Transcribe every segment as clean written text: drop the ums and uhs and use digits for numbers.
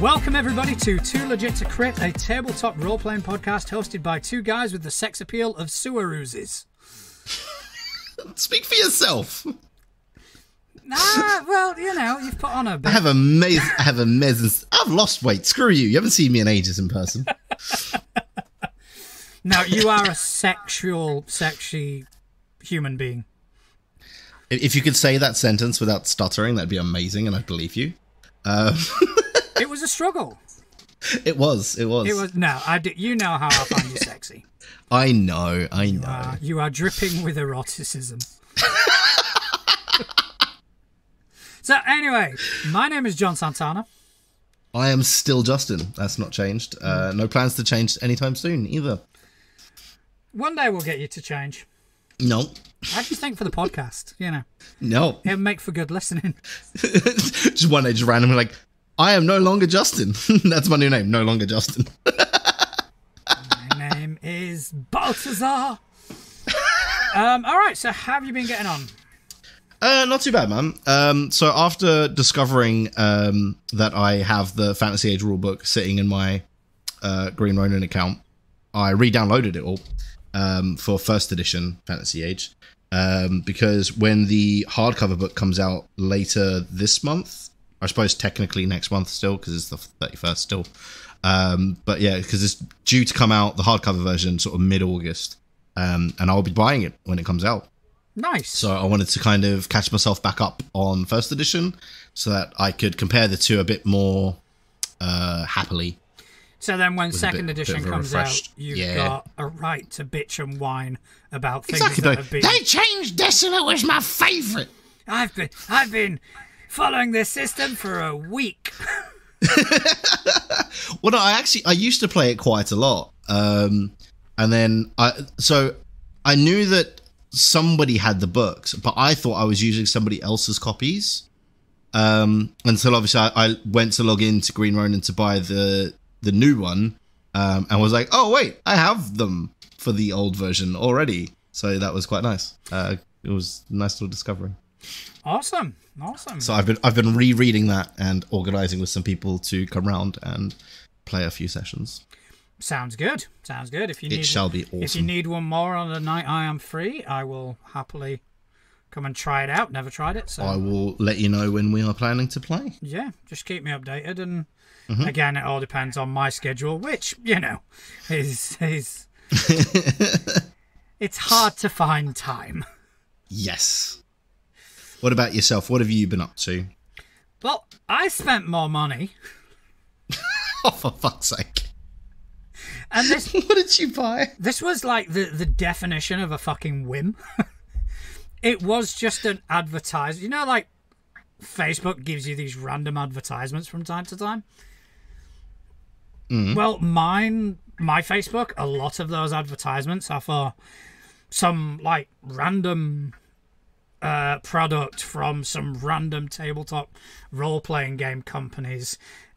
Welcome everybody to Too Legit to Crit, a tabletop role-playing podcast hosted by two guys with the sex appeal of sewer oozes. Speak for yourself. Well, you know, you've put on a bit. I've lost weight. Screw you. You haven't seen me in ages in person. Now, you are a sexy human being. If you could say that sentence without stuttering, that'd be amazing, and I'd believe you. It was a struggle. It was. No, you know how I find you sexy. I know. You are dripping with eroticism. So anyway, my name is John Santana. I am still Justin. That's not changed. No plans to change anytime soon either. One day we'll get you to change. No. I just think for the podcast, you know. No. It'll make for good listening. Just one day, just randomly like, I am no longer Justin. That's my new name. No longer Justin. My name is Balthazar. All right, so how have you been getting on? Not too bad, man. So after discovering that I have the Fantasy Age rulebook sitting in my Green Ronin account, I re-downloaded it all for first edition Fantasy Age. Because when the hardcover book comes out later this month, I suppose technically next month still, because it's the 31st still. But yeah, because it's due to come out, the hardcover version, sort of mid-August. And I'll be buying it when it comes out. Nice. So I wanted to kind of catch myself back up on first edition so that I could compare the two a bit more happily. So then when second edition comes out, you've got a right to bitch and whine about things that have been... They changed Desolate was my favourite. I've been following this system for a week. Well, no, I used to play it quite a lot. And then I knew that somebody had the books, but I thought I was using somebody else's copies. Until obviously I went to log into Green Ronin to buy the new one, and was like, oh wait, I have them for the old version already. So that was quite nice. It was a nice little discovery. Awesome. So I've been rereading that and organising with some people to come round and play a few sessions. Sounds good. If you need, it shall be awesome. If you need one more on the night I am free, I will happily come and try it out. Never tried it, so I will let you know when we are planning to play. Yeah, just keep me updated, and again, it all depends on my schedule, which, you know, is it's hard to find time. Yes. What about yourself? What have you been up to? Well, I spent more money. Oh, for fuck's sake. And this, what did you buy? This was like the definition of a fucking whim. It was just an advertisement. You know, like Facebook gives you these random advertisements from time to time? Mm. Well, my Facebook, a lot of those advertisements are for some like random product from some random tabletop role-playing game companies,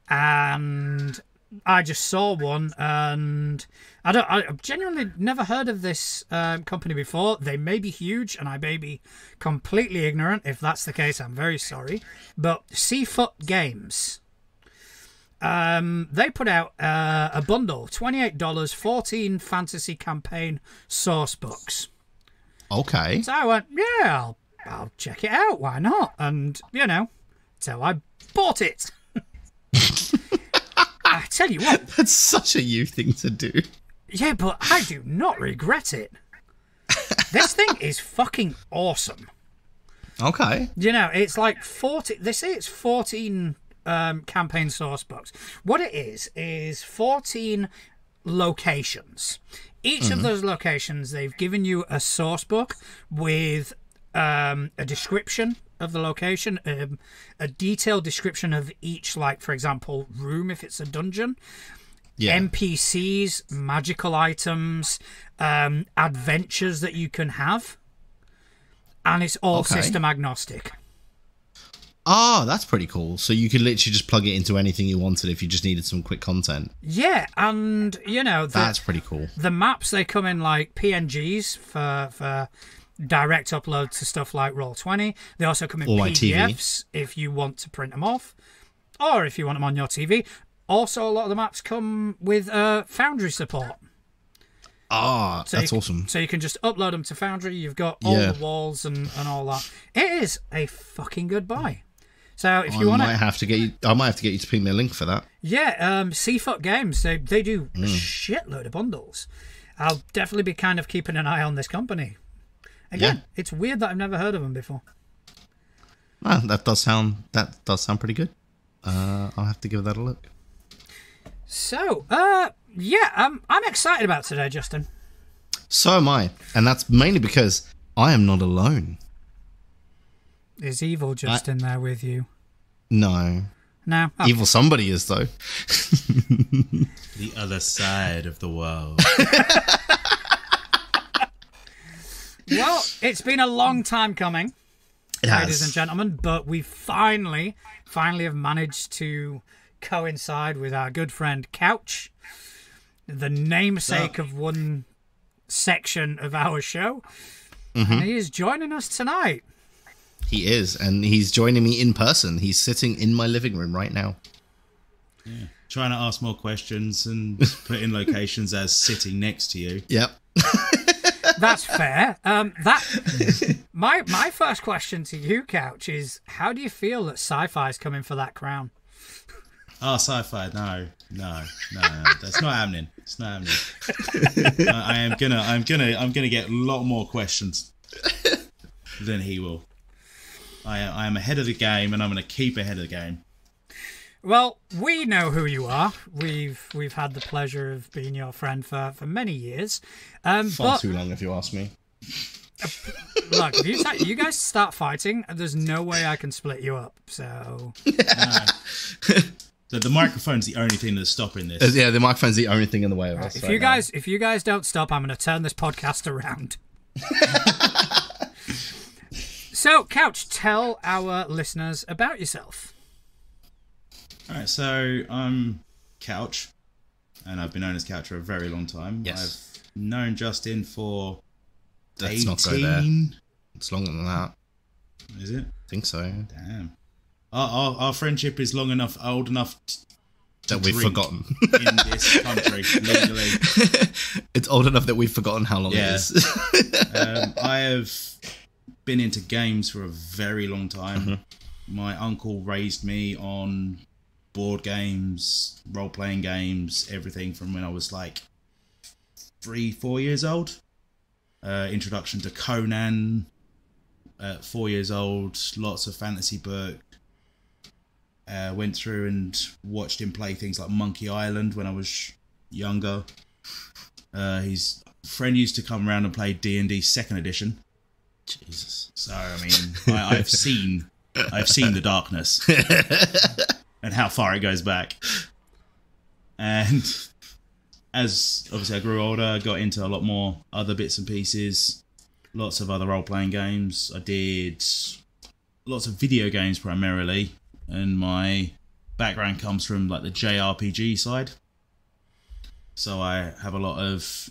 and I just saw one, and I've genuinely never heard of this company before. They may be huge, and I may be completely ignorant. If that's the case, I'm very sorry. But Seafoot Games, they put out a bundle, $28, 14 fantasy campaign source books. Okay. So I went, yeah, I'll check it out. Why not? And, you know, so I bought it. I tell you what. That's such a you thing to do. Yeah, but I do not regret it. This thing is fucking awesome. Okay. You know, it's like 40... They say it's 14 campaign source books. What it is 14 locations. Each of those locations, they've given you a source book with a description of the location, a detailed description of each, like, for example, room if it's a dungeon, NPCs, magical items, adventures that you can have, and it's all system agnostic. Ah, that's pretty cool. So you could literally just plug it into anything you wanted if you just needed some quick content. Yeah, and, you know... That's pretty cool. The maps, they come in like PNGs for direct upload to stuff like Roll20. They also come in PDFs if you want to print them off, or if you want them on your TV. Also, a lot of the maps come with Foundry support. Ah, So that's awesome. So you can just upload them to Foundry. You've got all the walls and all that. It is a fucking good buy. So if you want to, I might have to get you to ping me a link for that. Yeah, Seafoot Games. They do a shitload of bundles. I'll definitely be kind of keeping an eye on this company. Again, it's weird that I've never heard of them before. Ah, that does sound pretty good. I'll have to give that a look. So, I'm excited about today, Justin. So am I, and that's mainly because I am not alone. Is evil Justin there with you? No. No? Okay. Evil somebody is, though. The other side of the world. Well, it's been a long time coming, ladies and gentlemen, but we finally have managed to coincide with our good friend Couch, the namesake of one section of our show, and he is joining us tonight. He is, and he's joining me in person. He's sitting in my living room right now. Yeah. Trying to ask more questions and put in locations as sitting next to you. Yep. That's fair. My first question to you, Couch, is how do you feel that sci-fi's coming for that crown? Oh, sci-fi, no, that's not happening. It's not happening. I'm gonna get a lot more questions than he will. I am ahead of the game, and I'm going to keep ahead of the game. Well, we know who you are. We've had the pleasure of being your friend for many years. Far too long, if you ask me. Look, if you guys start fighting, there's no way I can split you up. So. The microphone's the only thing that's stopping this. Yeah, the microphone's the only thing in the way of us. If you guys don't stop, I'm going to turn this podcast around. So, Couch, tell our listeners about yourself. All right, so I'm Couch, and I've been known as Couch for a very long time. Yes. I've known Justin for Let's 18. not go there. It's longer than that. Is it? I think so. Damn. Our friendship is old enough that we've forgotten in this country legally. It's old enough that we've forgotten how long it is. I have been into games for a very long time. Mm-hmm. My uncle raised me on board games, role-playing games, everything from when I was like 3-4 years old. Introduction to Conan at 4 years old, lots of fantasy book. Went through and watched him play things like Monkey Island when I was younger. His friend used to come around and play D&D 2nd edition. Jesus. So I mean, I've seen the darkness and how far it goes back. And as obviously I grew older, I got into a lot more other bits and pieces. Lots of other role-playing games. I did lots of video games primarily, and my background comes from like the JRPG side. So I have a lot of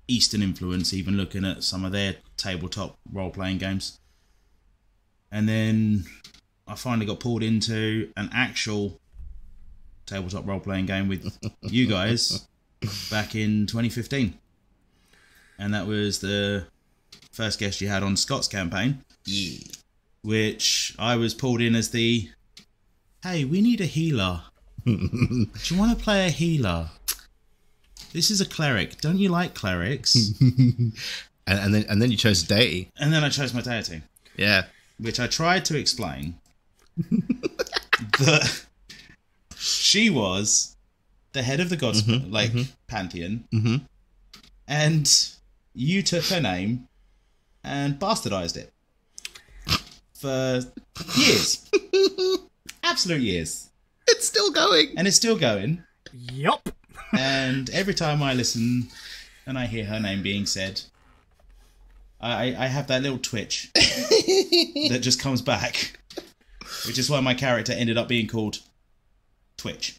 Eastern influence, even looking at some of their tabletop role-playing games. And then I finally got pulled into an actual tabletop role-playing game with you guys back in 2015. And that was the first guest you had on Scott's campaign. Yeah. Which I was pulled in as the, hey, we need a healer. Do you want to play a healer? This is a cleric. Don't you like clerics? and then you chose deity. And then I chose my deity. Yeah. Which I tried to explain that she was the head of the gods, pantheon, and you took her name and bastardized it for years. Absolute years. It's still going. And it's still going. Yup. And every time I listen and I hear her name being said, I have that little twitch that just comes back, which is why my character ended up being called Twitch,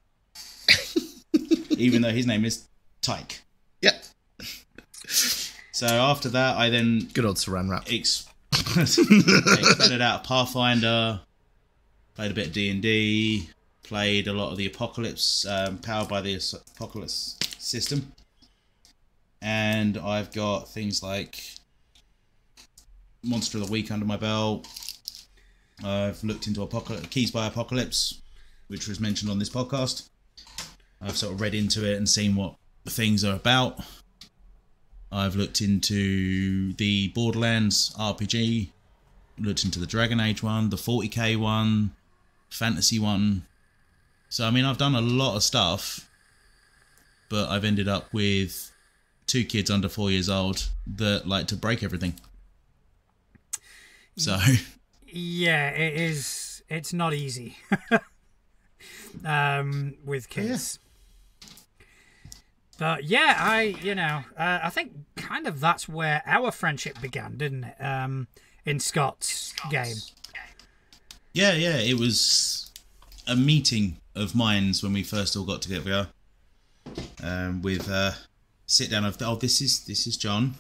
even though his name is Tyke. Yep. So after that, I then good old Saran rap. Expanded out Pathfinder, played a bit of D&D, played a lot of the Apocalypse, powered by the Apocalypse system. And I've got things like Monster of the Week under my belt. I've looked into Keys by Apocalypse, which was mentioned on this podcast. I've sort of read into it and seen what the things are about. I've looked into the Borderlands RPG, looked into the Dragon Age one, the 40k one, fantasy one. So, I mean, I've done a lot of stuff, but I've ended up with 2 kids under 4 years old that like to break everything. So... Yeah, it is. It's not easy with kids. But yeah, I think kind of that's where our friendship began, didn't it? In Scott's game. Yeah, it was a meeting of minds when we first all got together. With sit down of, this is John.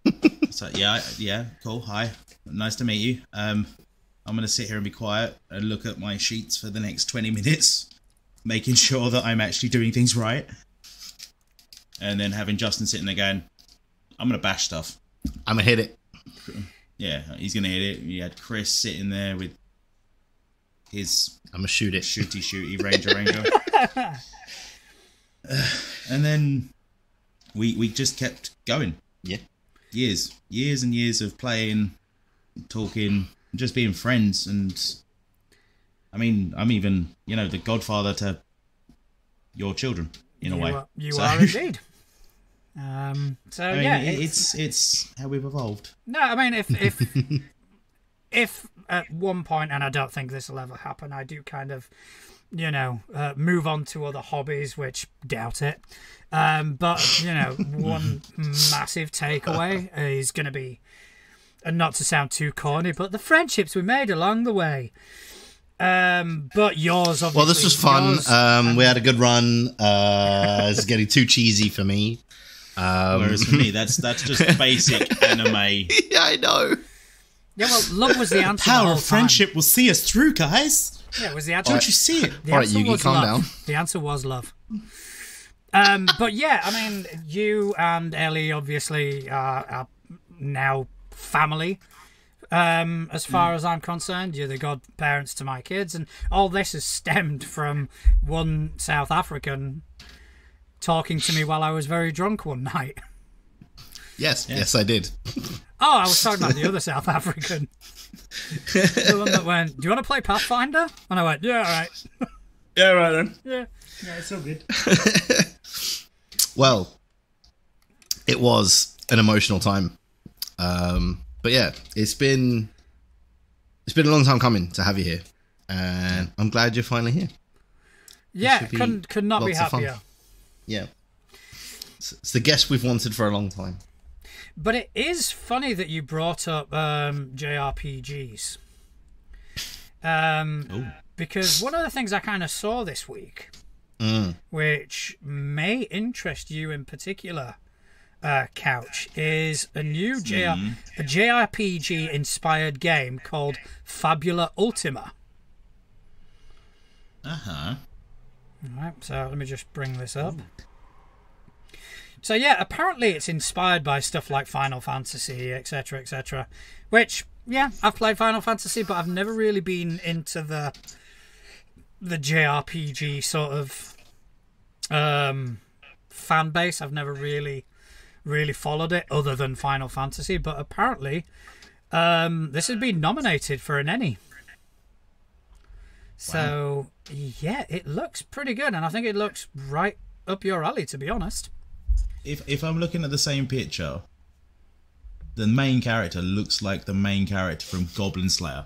It's like, yeah, cool, hi, nice to meet you. I'm going to sit here and be quiet and look at my sheets for the next 20 minutes, making sure that I'm actually doing things right. And then having Justin sitting there going, I'm going to bash stuff. I'm going to hit it. Yeah, he's going to hit it. You had Chris sitting there with his... I'm going to shoot it. Shooty Ranger. And then we just kept going. Yeah. Years and years of playing, talking... just being friends. And I mean, I'm even, the godfather to your children in a way. You are indeed. It's how we've evolved. No, I mean, if at one point, and I don't think this will ever happen, I do kind of, move on to other hobbies, which doubt it. But one massive takeaway is going to be, and not to sound too corny, but the friendships we made along the way. But yours, obviously. Well, this was fun. We had a good run. It's getting too cheesy for me. Whereas for me, that's just basic anime. Yeah, I know. Yeah, well, love was the answer. The power of friendship will see us through, guys. Yeah, it was the answer. Don't you see it? The answer was calm love. down. The answer was love. But yeah, I mean, you and Ellie obviously are now family. As far as I'm concerned, you're the godparents to my kids, and all this has stemmed from one South African talking to me while I was very drunk one night. Yes, I did. Oh, I was talking about the other South African. The one that went, do you want to play Pathfinder? And I went, yeah, all right. Yeah, right then. Yeah, it's all good. Well, it was an emotional time. But yeah, it's been a long time coming to have you here, and I'm glad you're finally here. Yeah, could not be happier. Yeah, it's the guest we've wanted for a long time. But it is funny that you brought up JRPGs, because one of the things I kind of saw this week, which may interest you in particular, Couch, is a new JRPG inspired game called Fabula Ultima. Alright, so let me just bring this up. So yeah, apparently it's inspired by stuff like Final Fantasy, etc, etc. Which, yeah, I've played Final Fantasy, but I've never really been into the JRPG sort of fan base. I've never really followed it other than Final Fantasy, but apparently this has been nominated for an Emmy. So yeah, it looks pretty good, and I think it looks right up your alley, to be honest. If I'm looking at the same picture, the main character looks like the main character from Goblin Slayer.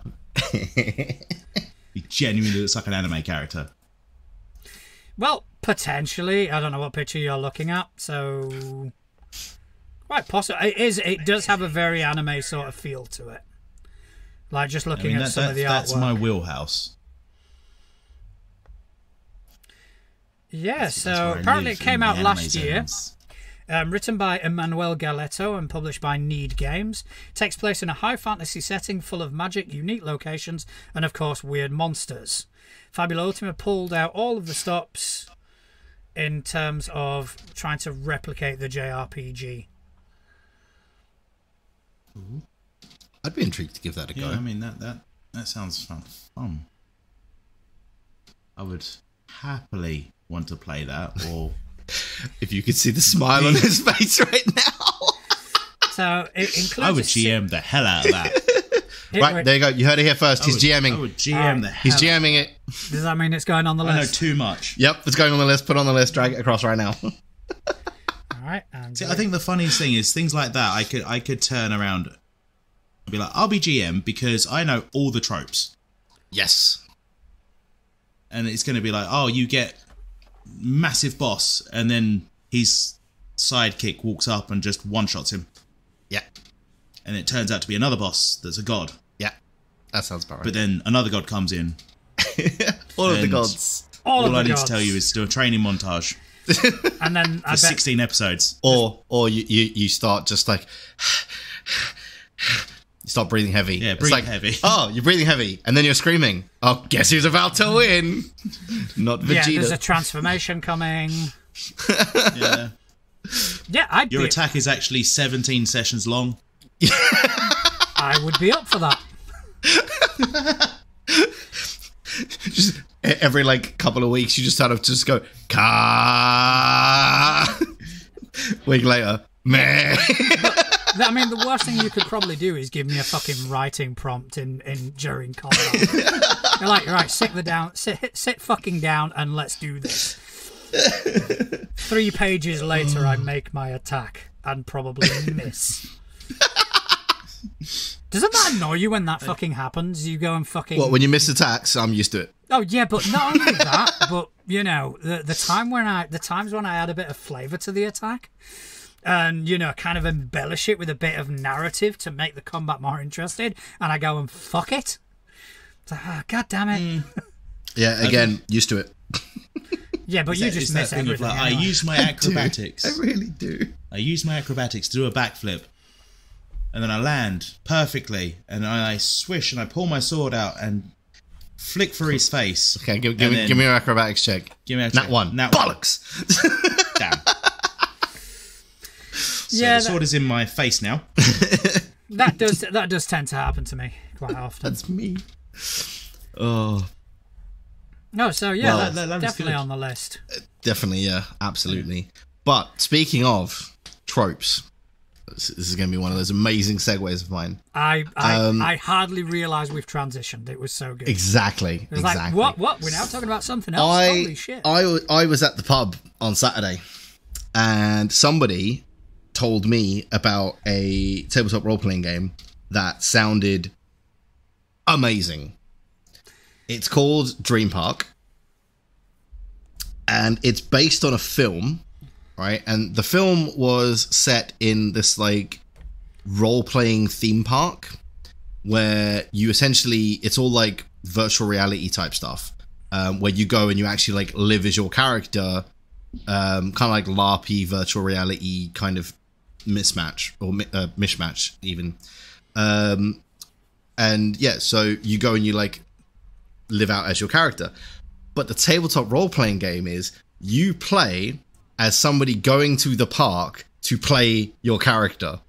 He genuinely looks like an anime character. Well, potentially. I don't know what picture you're looking at, so quite possible. It does have a very anime sort of feel to it. Like just looking at some of the artwork. That's my wheelhouse. Yeah, so apparently it came out last year. Written by Emmanuel Galetto and published by Need Games. It takes place in a high fantasy setting full of magic, unique locations, and of course weird monsters. Fabula Ultima pulled out all of the stops in terms of trying to replicate the JRPG. I'd be intrigued to give that a go. Yeah, I mean that sounds fun. I would happily want to play that, or if you could see the smile on his face right now. So it includes. I would GM the hell out of that. Right, there you go. You heard it here first. He's GMing. I would GM the hell. He's GMing it. Does that mean it's going on the list? I know too much. Yep, it's going on the list. Put it on the list. Drag it across right now. All right. See, I think the funniest thing is things like that. I could turn around and be like, I'll be GM because I know all the tropes. Yes. And it's going to be like, oh, you get massive boss, and then his sidekick walks up and just one-shots him. Yeah. And it turns out to be another boss that's a god. Yeah. That sounds about right. But then another god comes in. All of the gods. All I need to tell you is to do a training montage. And then for 16 episodes. Or you start just like... You start breathing heavy. Yeah, breathing heavy. Oh, you're breathing heavy. And then you're screaming. Oh, guess who's about to win? Not Vegeta. Yeah, there's a transformation coming. Yeah. Yeah, Your attack is actually 17 sessions long. I would be up for that. Just every couple of weeks, you just sort of just go, Ka. Week later, meh. I mean, the worst thing you could probably do is give me a fucking writing prompt in during combat. You're like, right, sit fucking down and let's do this. 3 pages later, I make my attack and probably miss. Doesn't that annoy you when that fucking happens? You go and fucking... What, when you miss attacks? I'm used to it. Oh yeah, but not only that, but you know, the times when I add a bit of flavour to the attack, and you know, kind of embellish it with a bit of narrative to make the combat more interesting, and I go and fuck it. It's like, oh, God damn it. Yeah, again, used to it. Yeah, but you just miss everything. I use my acrobatics. I really do. I use my acrobatics to do a backflip, and then I land perfectly, and I swish and I pull my sword out and flick for his face. Okay, give me your acrobatics check. Give me a check. Nat 1. Bollocks! Damn. So Yeah, the sword is in my face now. That does tend to happen to me quite often. That's me. Oh. No, so yeah, Well, that's definitely on the list. Definitely, yeah, absolutely. But speaking of tropes, this is going to be one of those amazing segues of mine. I hardly realised we've transitioned. It was so good. Exactly. It was like, what? We're now talking about something else? Holy shit. I was at the pub on Saturday, and somebody told me about a tabletop role-playing game that sounded amazing. It's called Dream Park, and it's based on a film, right? And the film was set in this role-playing theme park where you essentially, it's all virtual reality type stuff, where you go and you actually live as your character, kind of like LARPy virtual reality kind of mismatch or mishmash even. And yeah, so you go and you live out as your character. But the tabletop role-playing game is you play as somebody going to the park to play your character.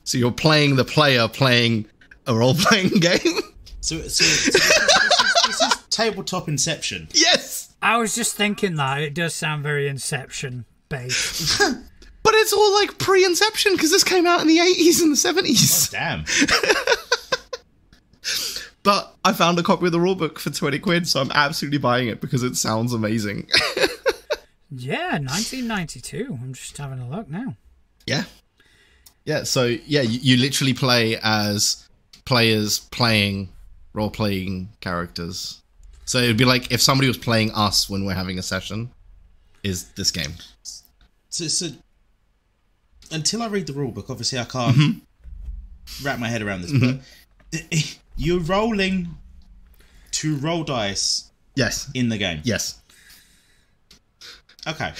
So you're playing the player playing a role-playing game. So this is tabletop Inception. Yes! I was just thinking that. It does sound very Inception-based. But it's all pre-Inception because this came out in the 80s and the 70s. Oh, damn. But I found a copy of the rulebook for 20 quid, so I'm absolutely buying it because it sounds amazing. Yeah, 1992. I'm just having a look now. Yeah. Yeah, so yeah, you literally play as players playing role-playing characters. So it'd be like if somebody was playing us when we're having a session, is this game. So until I read the rulebook, obviously I can't wrap my head around this, but you're rolling to roll dice yes in the game. Yes. Okay.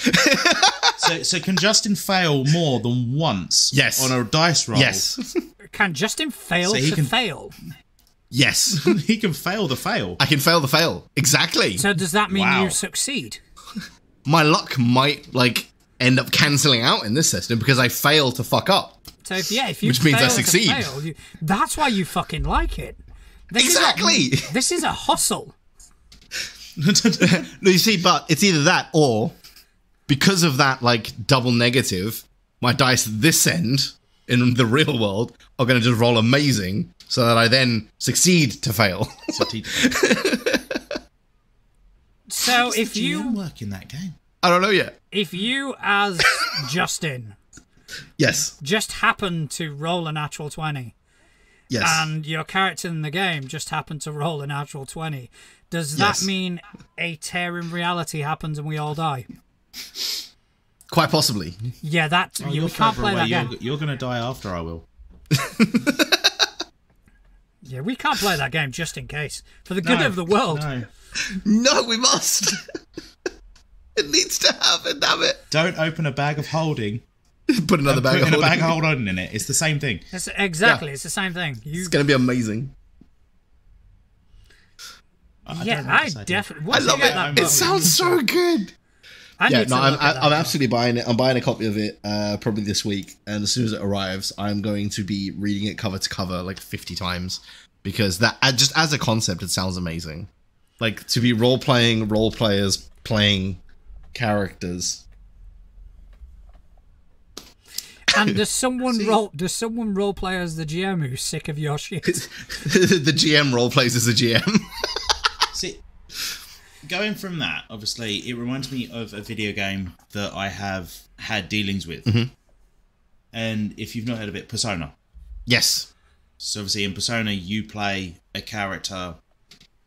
So can Justin fail more than once? Yes. On a dice roll? Yes. Can Justin fail So he to can- fail? Yes. He can fail the fail. I can fail the fail. Exactly. So does that mean Wow. you succeed? My luck might, like, end up cancelling out in this system because I fail to fuck up. So if you Which means I fail to succeed. fail, that's why you fucking like it. Exactly. This is a hustle. No, you see, but it's either that or because of that, like, double negative, my dice this end in the real world are going to just roll amazing so that I then succeed to fail. So if GM you work in that game? I don't know yet. if you as Justin Yes. just happen to roll a natural 20 Yes. and your character in the game just happened to roll a natural 20, does that Yes. mean a tear in reality happens and we all die? Quite possibly. Yeah, that Oh, you you're can't further play away. that game. You're going to die after I will. Yeah, we can't play that game just in case. For the good of the world. No. No, we must. It needs to happen, damn it. Don't open a bag of holding. Put another bag Put of in a bag of holding. holding in it. It's the same thing. Exactly, Yeah. it's the same thing. It's going to be amazing. Yeah, I definitely. I love it. It sounds so good. Yeah, no, I'm absolutely buying it. I'm buying a copy of it probably this week, and as soon as it arrives, I'm going to be reading it cover to cover like 50 times because that just as a concept, it sounds amazing. Like to be role players playing characters. And does someone role play as the GM who's sick of your shit? The GM role plays as a GM. See, going from that, obviously, it reminds me of a video game that I have had dealings with. Mm-hmm. And if you've not heard of it, Persona. Yes. So obviously in Persona, you play a character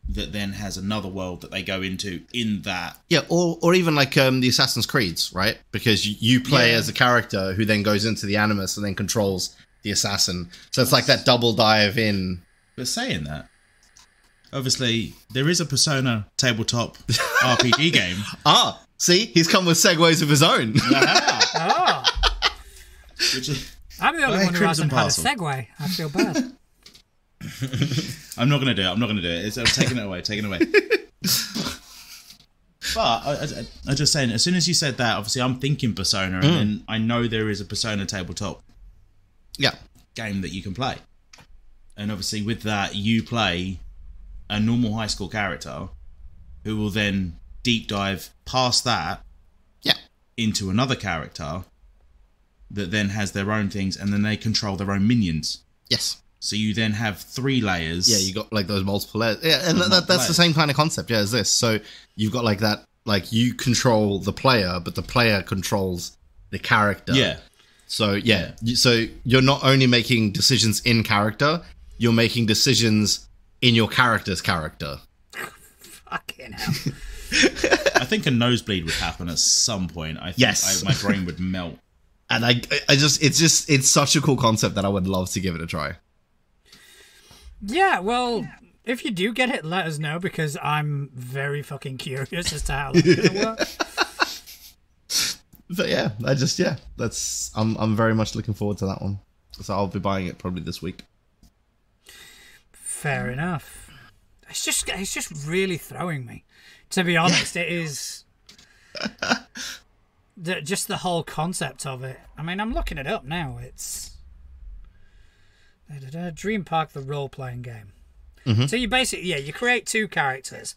that then has another world that they go into in that. Yeah, or even like the Assassin's Creeds, right? Because you play as a character who then goes into the Animus and then controls the assassin. So it's like that double dive in. But saying that, obviously, there is a Persona tabletop RPG game. Ah, see? He's come with segues of his own. Oh, Which is, I'm the only Hey, one who Crimson hasn't had a Parcel. segue. I feel bad. I'm not going to do it. I'm taking it away. Taking it away. But I just saying, as soon as you said that, obviously I'm thinking Persona, and then I know there is a Persona tabletop Yeah. game that you can play. And obviously with that, you play a normal high school character who will then deep dive past that Yeah. into another character that then has their own things, and then they control their own minions. Yes. So you then have 3 layers. Yeah, you got like those multiple layers. Yeah, and that's the layers. same kind of concept, yeah, as this. So you've got like that, like you control the player, but the player controls the character. Yeah. So yeah, so you're not only making decisions in character, you're making decisions in your character's character. Fucking hell. I think a nosebleed would happen at some point. I think Yes. my brain would melt. And it's such a cool concept that I would love to give it a try. Yeah, well, if you do get it, let us know because I'm very fucking curious as to how that's going to work. But yeah, I'm very much looking forward to that one. So I'll be buying it probably this week. Fair enough. It's just really throwing me. To be honest, it is just the whole concept of it. I mean, I'm looking it up now. It's Dream Park, the role-playing game. Mm-hmm. So you basically, you create 2 characters.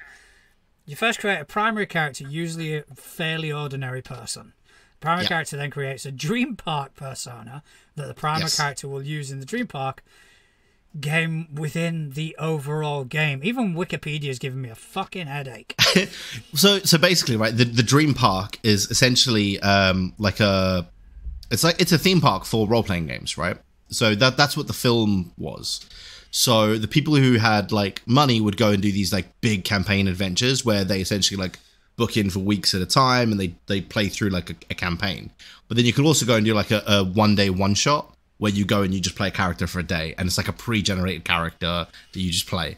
You first create a primary character, usually a fairly ordinary person. The primary character then creates a Dream Park persona that the primary character will use in the Dream Park game within the overall game. Even Wikipedia is giving me a fucking headache. So basically, right, the Dream Park is essentially it's a theme park for role playing games, right? So that's what the film was. So the people who had like money would go and do these like big campaign adventures where they essentially like book in for weeks at a time and they play through like a campaign. But then you could also go and do like a one day one shot where you go and you just play a character for a day, and it's like a pre-generated character that you just play.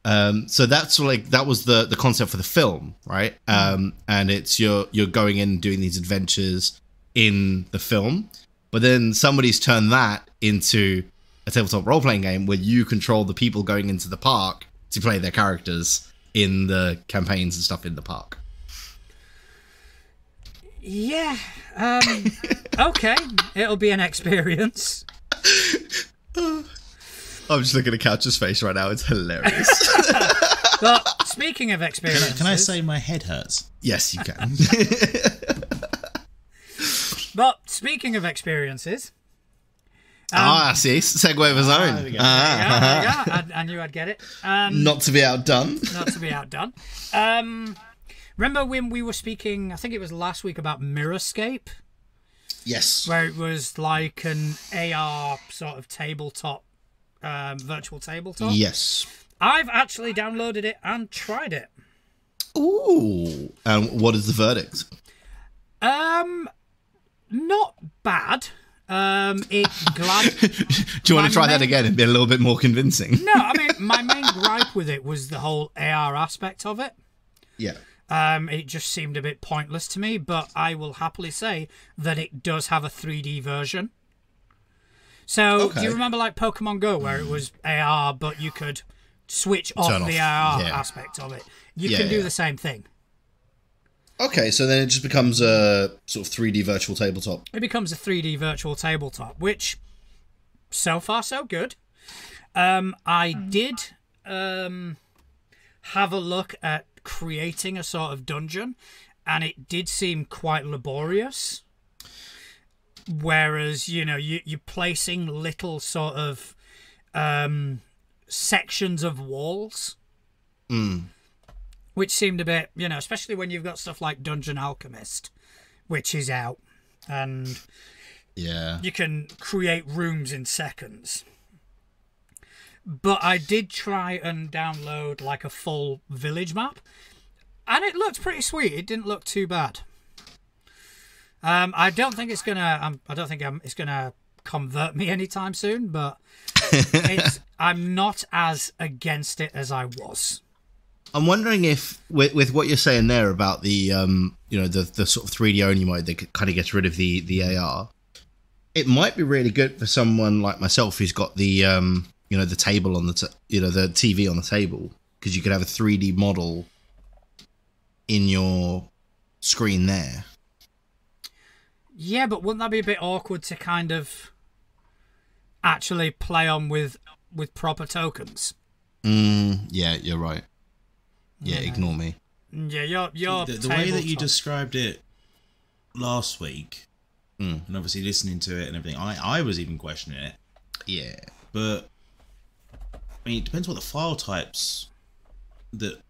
So that was the concept for the film, right? And it's you're going in and doing these adventures in the film, but then somebody's turned that into a tabletop role-playing game where you control the people going into the park to play their characters in the campaigns and stuff in the park. Yeah. Okay. It'll be an experience. I'm just looking at Couch's face right now. It's hilarious. But speaking of experiences... Can I say my head hurts? Yes, you can. But speaking of experiences... see, segue of his own. There you go. I knew I'd get it. Not to be outdone. Not to be outdone. Remember when we were speaking, I think it was last week, about Mirrorscape? Yes. Where it was like an AR sort of tabletop, virtual tabletop? Yes. I've actually downloaded it and tried it. Ooh. And what is the verdict? Not bad. Do you want to try that again and be a little bit more convincing? No, I mean, my main gripe with it was the whole AR aspect of it. Yeah. It just seemed a bit pointless to me, but I will happily say that it does have a 3D version. So, Okay. do you remember like Pokemon Go, where it was AR, but you could switch off the AR aspect of it? You can do the same thing. Okay, so then it just becomes a sort of 3D virtual tabletop. It becomes a 3D virtual tabletop, which, so far, so good. I did have a look at creating a sort of dungeon, and it did seem quite laborious. Whereas, you're placing little sort of sections of walls. Which seemed a bit, especially when you've got stuff like Dungeon Alchemist, which is out. And you can create rooms in seconds. But I did try and download like a full village map. And it looked pretty sweet. It didn't look too bad. I don't think it's gonna convert me anytime soon, but I'm not as against it as I was. I'm wondering if, with what you're saying there about the the sort of 3D only mode that kind of gets rid of the AR, it might be really good for someone like myself who's got the the table on the the TV on the table, because you could have a 3D model in your screen there. Yeah, but wouldn't that be a bit awkward to kind of actually play on with proper tokens? Yeah, you're right. Yeah, ignore me. Yeah, your the way that you described it last week, and obviously listening to it and everything, I was even questioning it. Yeah. But, I mean, it depends what the file types that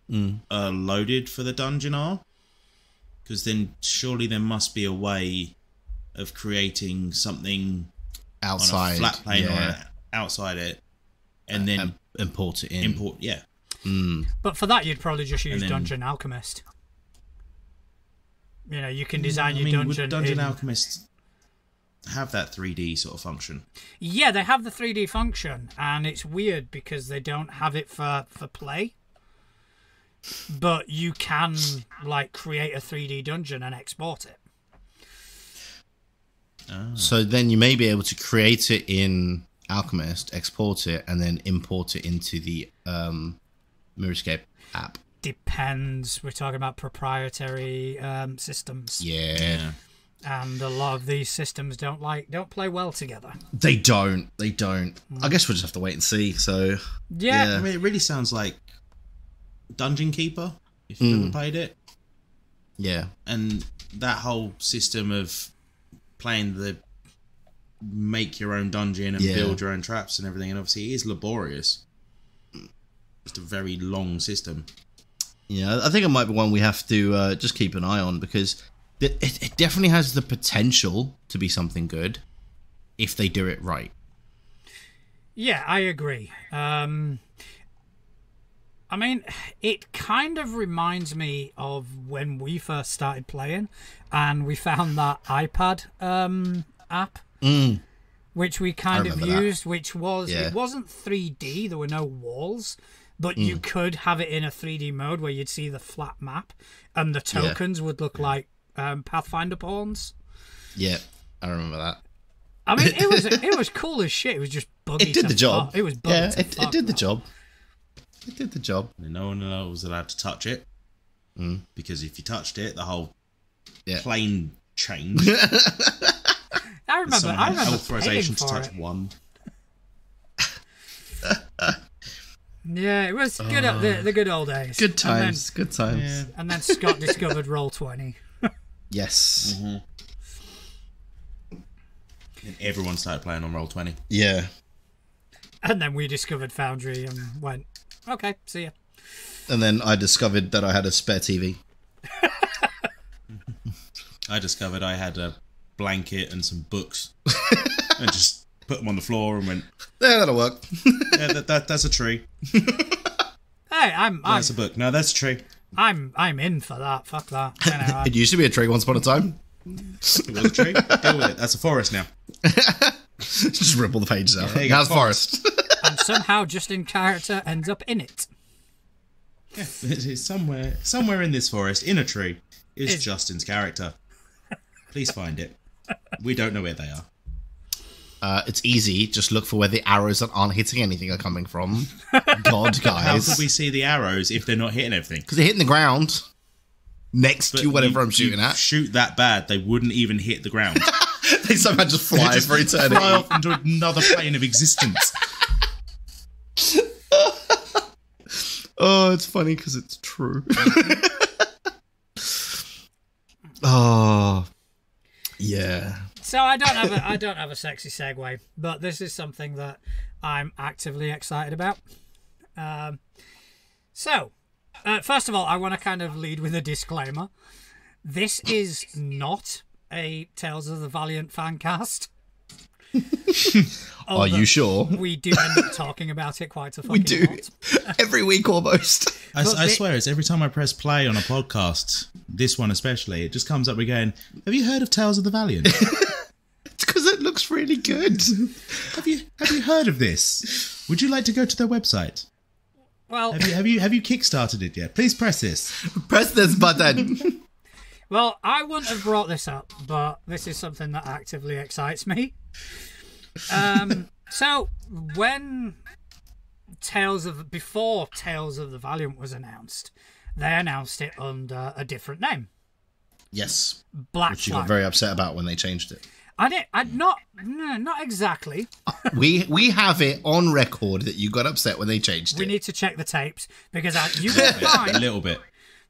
are loaded for the dungeon are. Because then surely there must be a way of creating something outside, on a flat plane or outside it, and then import it in. But for that, you'd probably just use Dungeon Alchemist. You can design your dungeon. Would Dungeon Alchemist have that 3D sort of function? Yeah, they have the 3D function, and it's weird because they don't have it for play. But you can create a 3D dungeon and export it. Oh. So then you may be able to create it in Alchemist, export it, and then import it into the Mirrorscape app. Depends. We're talking about proprietary systems. Yeah. And a lot of these systems don't play well together. They don't. I guess we'll just have to wait and see. So yeah. I mean, it really sounds like Dungeon Keeper, if you've ever played it. Yeah. And that whole system of playing the make your own dungeon and build your own traps and everything, and obviously it is laborious. It's a very long system. Yeah, I think it might be one we have to just keep an eye on, because it definitely has the potential to be something good if they do it right. Yeah, I agree. I mean, it kind of reminds me of when we first started playing and we found that iPad app, which we kind of used, which was, it wasn't 3D, there were no walls, but you could have it in a 3D mode where you'd see the flat map and the tokens would look like Pathfinder pawns. Yeah, I remember that. I mean, it was cool as shit. It was just buggy. It did the job. It was buggy. Yeah, it did the job. It did the job. And no one was allowed to touch it. Because if you touched it, the whole plane changed. I remember authorization to touch it. one. Yeah, it was good. The good old days. Good times. Good times. Yeah. And then Scott discovered Roll20. Yes. Mm-hmm. And everyone started playing on Roll20. Yeah. And then we discovered Foundry and went, okay, see ya. And then I discovered that I had a spare TV. I discovered I had a blanket and some books. And just put them on the floor and went, Yeah, that'll work. yeah, that's a tree. Hey, That's a book. No, that's a tree. I'm in for that. Fuck that. You know, It used to be a tree once upon a time. It was a tree. Deal with it. That's a forest now. Just ripple the pages out. there you go, How's forest? and somehow just in character ends up in it. Yeah, it's somewhere in this forest, in a tree, is Justin's character. Please find it. We don't know where they are. It's easy. Just look for where the arrows that aren't hitting anything are coming from. God, How guys. could we see the arrows if they're not hitting everything? Because they're hitting the ground next to whatever I'm shooting at. Shoot that bad, they wouldn't even hit the ground. They somehow just fly for eternity. Fly off into another plane of existence. Oh, it's funny because it's true. Oh, yeah. So I don't have a sexy segue, but this is something that I'm actively excited about. First of all, I want to kind of lead with a disclaimer. This is not a Tales of the Valiant fan cast. Are you sure? We do end up talking about it quite a fucking We do. lot. Every week almost. I swear, it's every time I press play on a podcast, this one especially, it just comes up again. Have you heard of Tales of the Valiant? It's because it looks really good. Have you heard of this? Would you like to go to their website? Well, Have you kickstarted it yet? Please press this. Press this button. well, I wouldn't have brought this up, but this is something that actively excites me. So when before Tales of the Valiant was announced, they announced it under a different name. Yes. Black Which you Flag. got very upset about when they changed it. Not exactly. We have it on record that you got upset when they changed We it. need to check the tapes because you will A find little bit.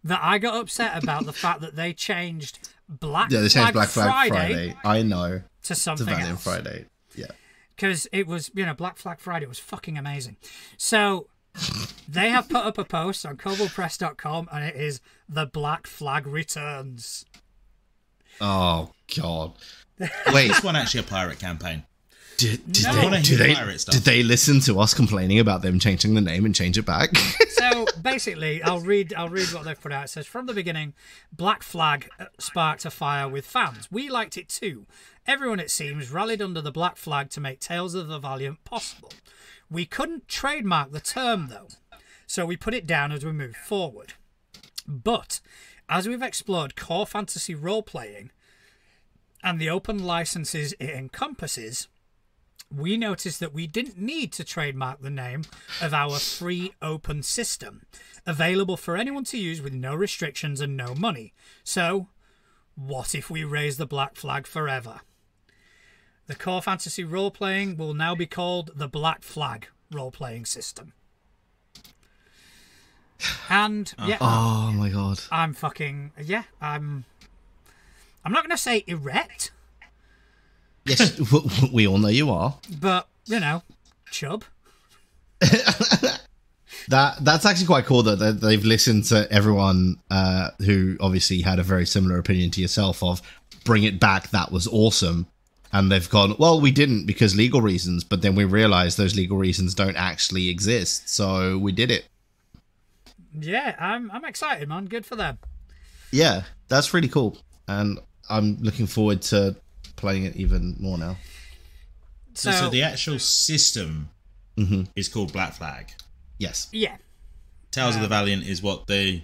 that I got upset about the fact that they changed Black Yeah, they changed Black Flag Friday Friday. I know. to To something Valiant else. Friday. Yeah. Because it was, Black Flag Friday was fucking amazing. So they have put up a post on cobblepress.com and it is The Black Flag Returns. Oh, God. Wait, This one actually a pirate campaign. did No. I wanna they, hear did, they, pirate stuff. did they listen to us complaining about them changing the name and change it back? So basically, I'll read what they've put out. It says, from the beginning, Black Flag sparked a fire with fans. We liked it too. Everyone, it seems, rallied under the Black Flag to make Tales of the Valiant possible. We couldn't trademark the term, though, so we put it down as we moved forward. But as we've explored core fantasy role-playing and the open licenses it encompasses, we noticed that we didn't need to trademark the name of our free open system, available for anyone to use with no restrictions and no money. So, what if we raise the Black Flag forever? The core fantasy role-playing will now be called the Black Flag role-playing system. And, yeah, Oh, my God. I'm not going to say erect, Yes, we all know you are. but, chub. That's actually quite cool that they've listened to everyone who obviously had a very similar opinion to yourself of bring it back, that was awesome. And they've gone, well, we didn't because legal reasons, but then we realized those legal reasons don't actually exist, so we did it. Yeah, I'm excited, man. Good for them. Yeah, that's really cool. And I'm looking forward to playing it even more now. So the actual system is called Black Flag. Yes. Yeah. Tales of the Valiant is what the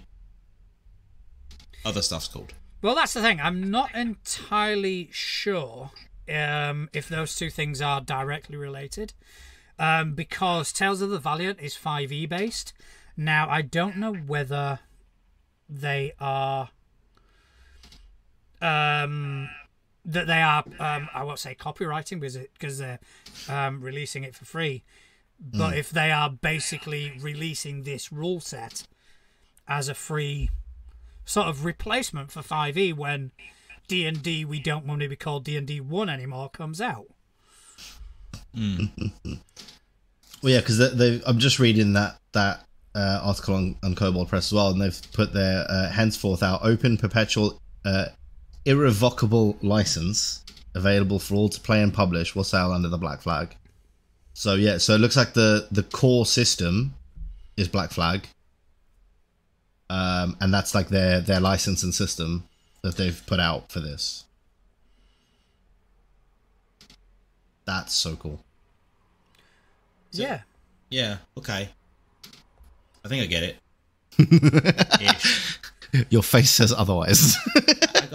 other stuff's called. Well, that's the thing. I'm not entirely sure if those two things are directly related, because Tales of the Valiant is 5e based. Now, I don't know whether they are that they are I won't say copywriting because they're releasing it for free, but if they are basically releasing this rule set as a free sort of replacement for 5e when D&D We Don't Want to Be Called D&D 1 anymore comes out. Well, yeah, because I'm just reading that article on Kobold Press as well, and they've put their henceforth our open, perpetual, irrevocable license available for all to play and publish will sail under the Black Flag. So yeah, so it looks like the core system is Black Flag, and that's like their license and system that they've put out for this. That's so cool. Yeah. Yeah. Okay. I think I get it. Ish. Your face says otherwise.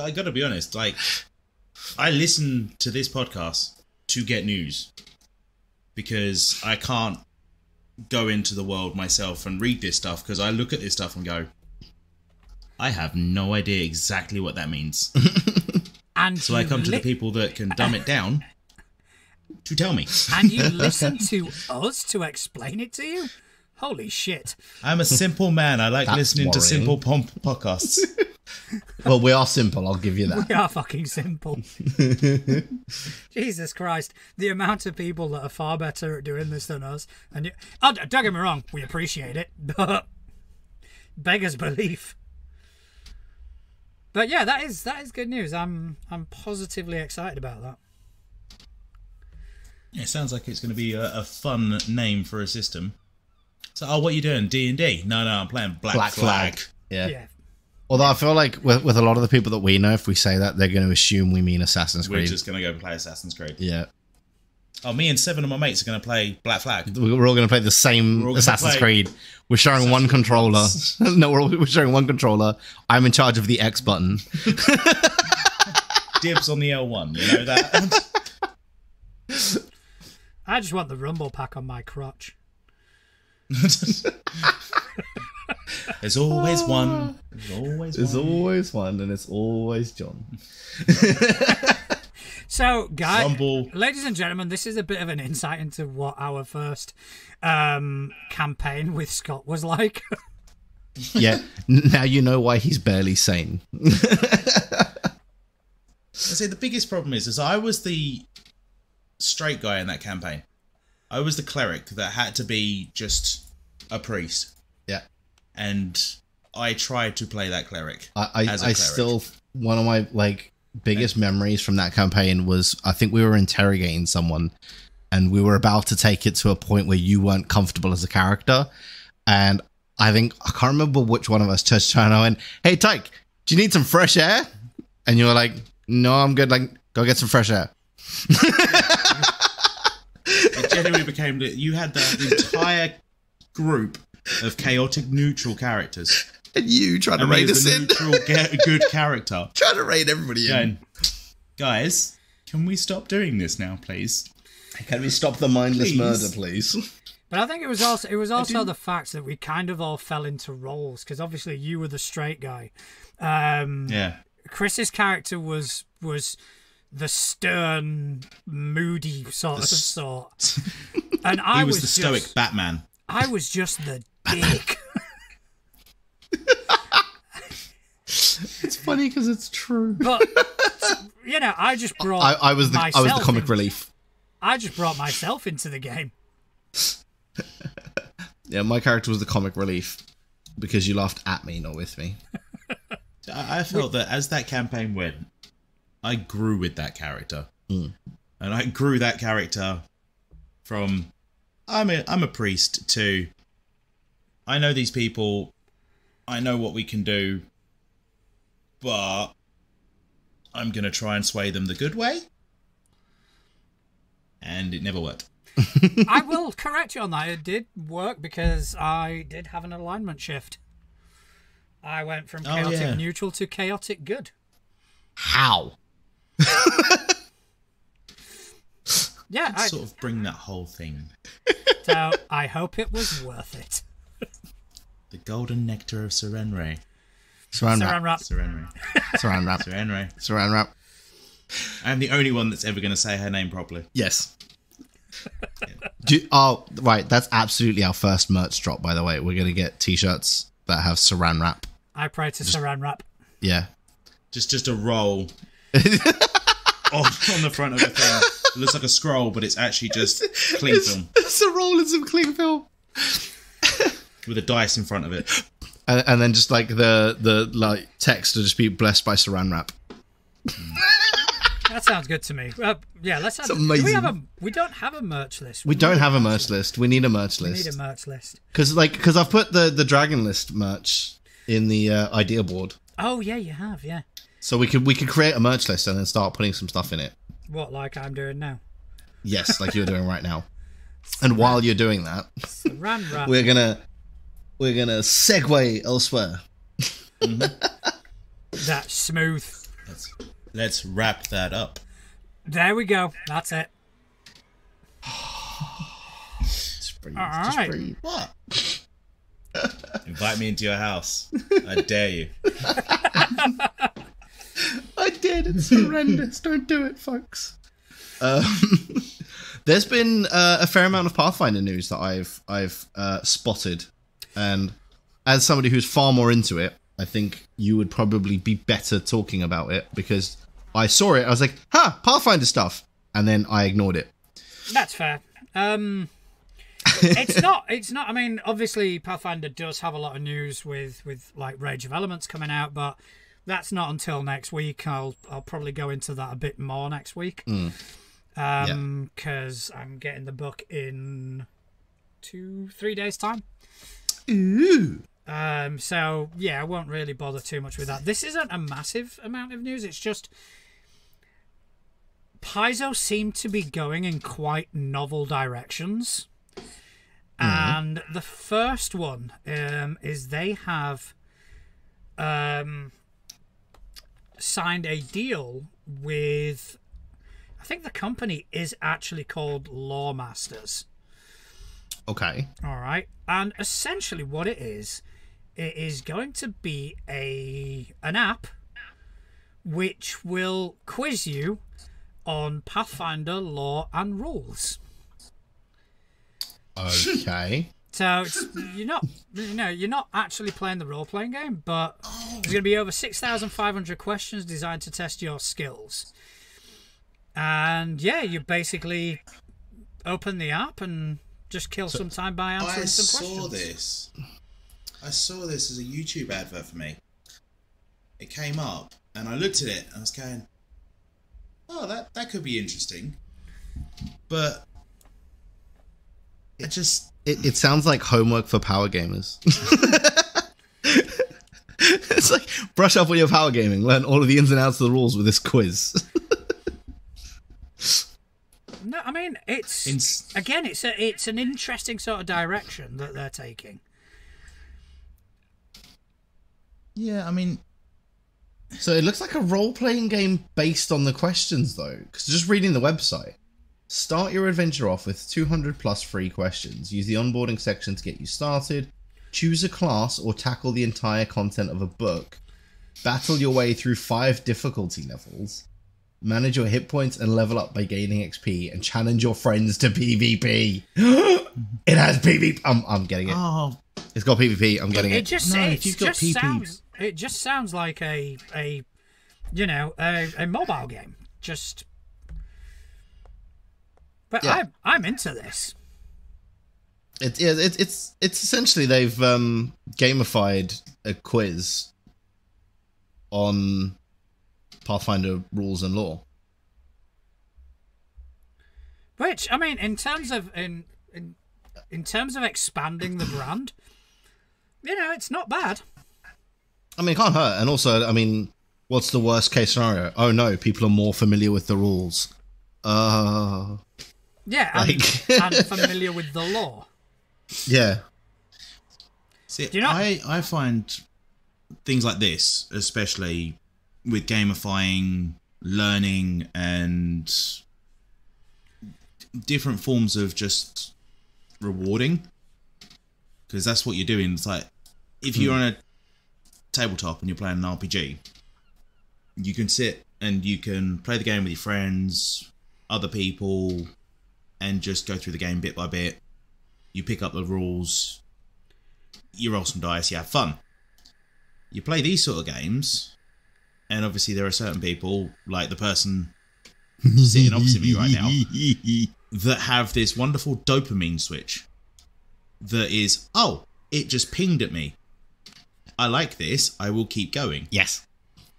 I got to be honest. Like, I listen to this podcast to get news because I can't go into the world myself and read this stuff because I look at this stuff and go, I have no idea exactly what that means. And so I come to the people that can dumb it down to tell me. And you listen to us to explain it to you? Holy shit. I'm a simple man. I like That's listening to worrying. simple podcasts. Well, we are simple, I'll give you that. We are fucking simple. Jesus Christ. The amount of people that are far better at doing this than us. And don't get me wrong, we appreciate it, but beggars belief. But yeah, that is good news. I'm positively excited about that. It sounds like it's going to be a fun name for a system. So, what are you doing? D&D? No, I'm playing Black Flag. Yeah. Although I feel like with a lot of the people that we know, if we say that, they're going to assume we mean Assassin's Creed. We're just going to go play Assassin's Creed. Yeah. Oh, me and 7 of my mates are going to play Black Flag. We're all going to play the same Assassin's Creed. We're sharing one controller. No, we're sharing one controller. I'm in charge of the X button. Dibs on the L1, you know that? I just want the rumble pack on my crotch. There's always one. There's always one, and it's always John. So, guys, Rumble. Ladies and gentlemen, this is a bit of an insight into what our first campaign with Scott was like. Yeah, now you know why he's barely sane. I say the biggest problem is I was the straight guy in that campaign. I was the cleric that had to be just a priest. Yeah. And I tried to play that cleric. I still, one of my biggest memories from that campaign was I think we were interrogating someone and we were about to take it to a point where you weren't comfortable as a character. And I can't remember which one of us touched her and I went, "Hey Tyke, do you need some fresh air?" And you were like, "No, I'm good. Go get some fresh air." It genuinely became that you had the entire group of chaotic neutral characters. And you trying to rein us in. Neutral, good character. Trying to rein everybody in. Guys, can we stop doing this now, please? Can we stop the mindless murder, please? But I think it was also the fact that we kind of all fell into roles, because obviously you were the straight guy. Yeah. Chris's character was the stern, moody sort. And he was the stoic Batman. I was just the dick. It's funny because it's true. But I just brought. I was the comic relief. I just brought myself into the game. Yeah, my character was the comic relief because you laughed at me, not with me. I felt that as that campaign went, I grew with that character, and I grew that character from I'm a priest to I know these people, I know what we can do, but I'm gonna try and sway them the good way, and it never worked. I will correct you on that. It did work because I did have an alignment shift. I went from chaotic neutral to chaotic good. How? Yeah, Sort of bring that whole thing. so I hope it was worth it. The golden nectar of Saran. Saran Saran wrap. wrap. Saran. Saran wrap. Saran. Saran wrap. I'm the only one that's ever going to say her name properly. Yes. Oh, right. That's absolutely our first merch drop, by the way. We're going to get t-shirts that have Saran wrap. I pray to Saran wrap. Yeah. Just a roll on the front of the thing. It looks like a scroll, but it's actually just cling film. It's a roll in some cling film. With a dice in front of it. And then just like the like text to just be blessed by Saran wrap. That sounds good to me. Yeah, let's have. Amazing. We don't have a merch list. We don't have a merch list. We need a merch We list. need a merch list. Because I've put the Dragon List merch in the idea board. Oh yeah, you have. Yeah. So we could create a merch list and then start putting some stuff in it. What, like I'm doing now? Yes, like you're doing right now. And while you're doing that, Saran wrap. we're gonna segue elsewhere. That's smooth. Let's wrap that up. There we go. That's it. Just breathe. All Just right. breathe. What? Invite me into your house. I dare you. I did. It's horrendous. Don't do it, folks. There's been a fair amount of Pathfinder news that I've spotted, and as somebody who's far more into it, I think you would probably be better talking about it because I saw it. I was like, "Ha, Pathfinder stuff," and then I ignored it. That's fair. It's not. I mean, obviously, Pathfinder does have a lot of news with like Rage of Elements coming out, but that's not until next week. I'll probably go into that a bit more next week. Because I'm getting the book in 2-3 days time. Ooh. So yeah, I won't really bother too much with that. This isn't a massive amount of news. It's just Paizo seem to be going in quite novel directions. And the first one is they have signed a deal with, I think the company is actually called Lawmasters. Okay. All right. And essentially what it is going to be an app which will quiz you on Pathfinder lore and rules. Okay. So you're not actually playing the role-playing game, but there's going to be over 6,500 questions designed to test your skills. And yeah, you basically open the app and just kill some time by answering some questions. I saw this as a YouTube advert for me. It came up, and I looked at it, and I was going, "Oh, that could be interesting," but It sounds like homework for power gamers. It's like brush up on your power gaming, learn all of the ins and outs of the rules with this quiz. No, I mean it's an interesting sort of direction that they're taking. yeah, I mean, So it looks like a role-playing game based on the questions, though. Because just reading the website, start your adventure off with 200 plus free questions. Use the onboarding section to get you started. Choose a class or tackle the entire content of a book. Battle your way through 5 difficulty levels. Manage your hit points and level up by gaining XP. And challenge your friends to PvP. It has PvP. I'm getting it. oh, It's got PvP. I'm getting it. if you've got PP. It just sounds like a mobile game. Just, but Yeah. I'm into this. It's essentially they've gamified a quiz on Pathfinder rules and lore. Which, I mean, in terms of expanding the brand, it's not bad. I mean, it can't hurt. And also, I mean, what's the worst case scenario? Oh no, people are more familiar with the rules. Yeah, and familiar with the law. Yeah. see, Do you not- I find things like this, especially with gamifying learning and different forms of just rewarding, because that's what you're doing. It's like if you're on a tabletop and you're playing an RPG, you can sit and you can play the game with your friends, other people, and just go through the game bit by bit. You pick up the rules, you roll some dice, you have fun. You play these sort of games, and obviously there are certain people, like the person sitting opposite me right now, that have this wonderful dopamine switch that is, oh, it just pinged at me. I like this, I will keep going. Yes.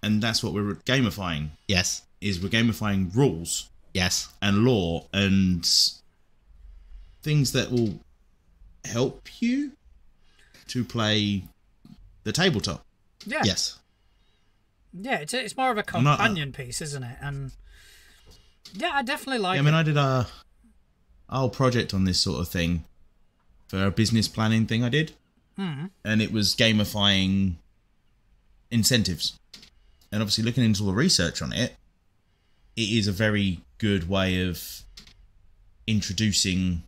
And that's what we're gamifying. Yes. Is we're gamifying rules. Yes. And lore and things that will help you to play the tabletop. Yeah. Yes. Yeah, it's more of a companion piece, isn't it? And yeah, I definitely like it. I mean, I did a whole project on this sort of thing for a business planning thing I did. And it was gamifying incentives. And obviously looking into all the research on it, it is a very good way of introducing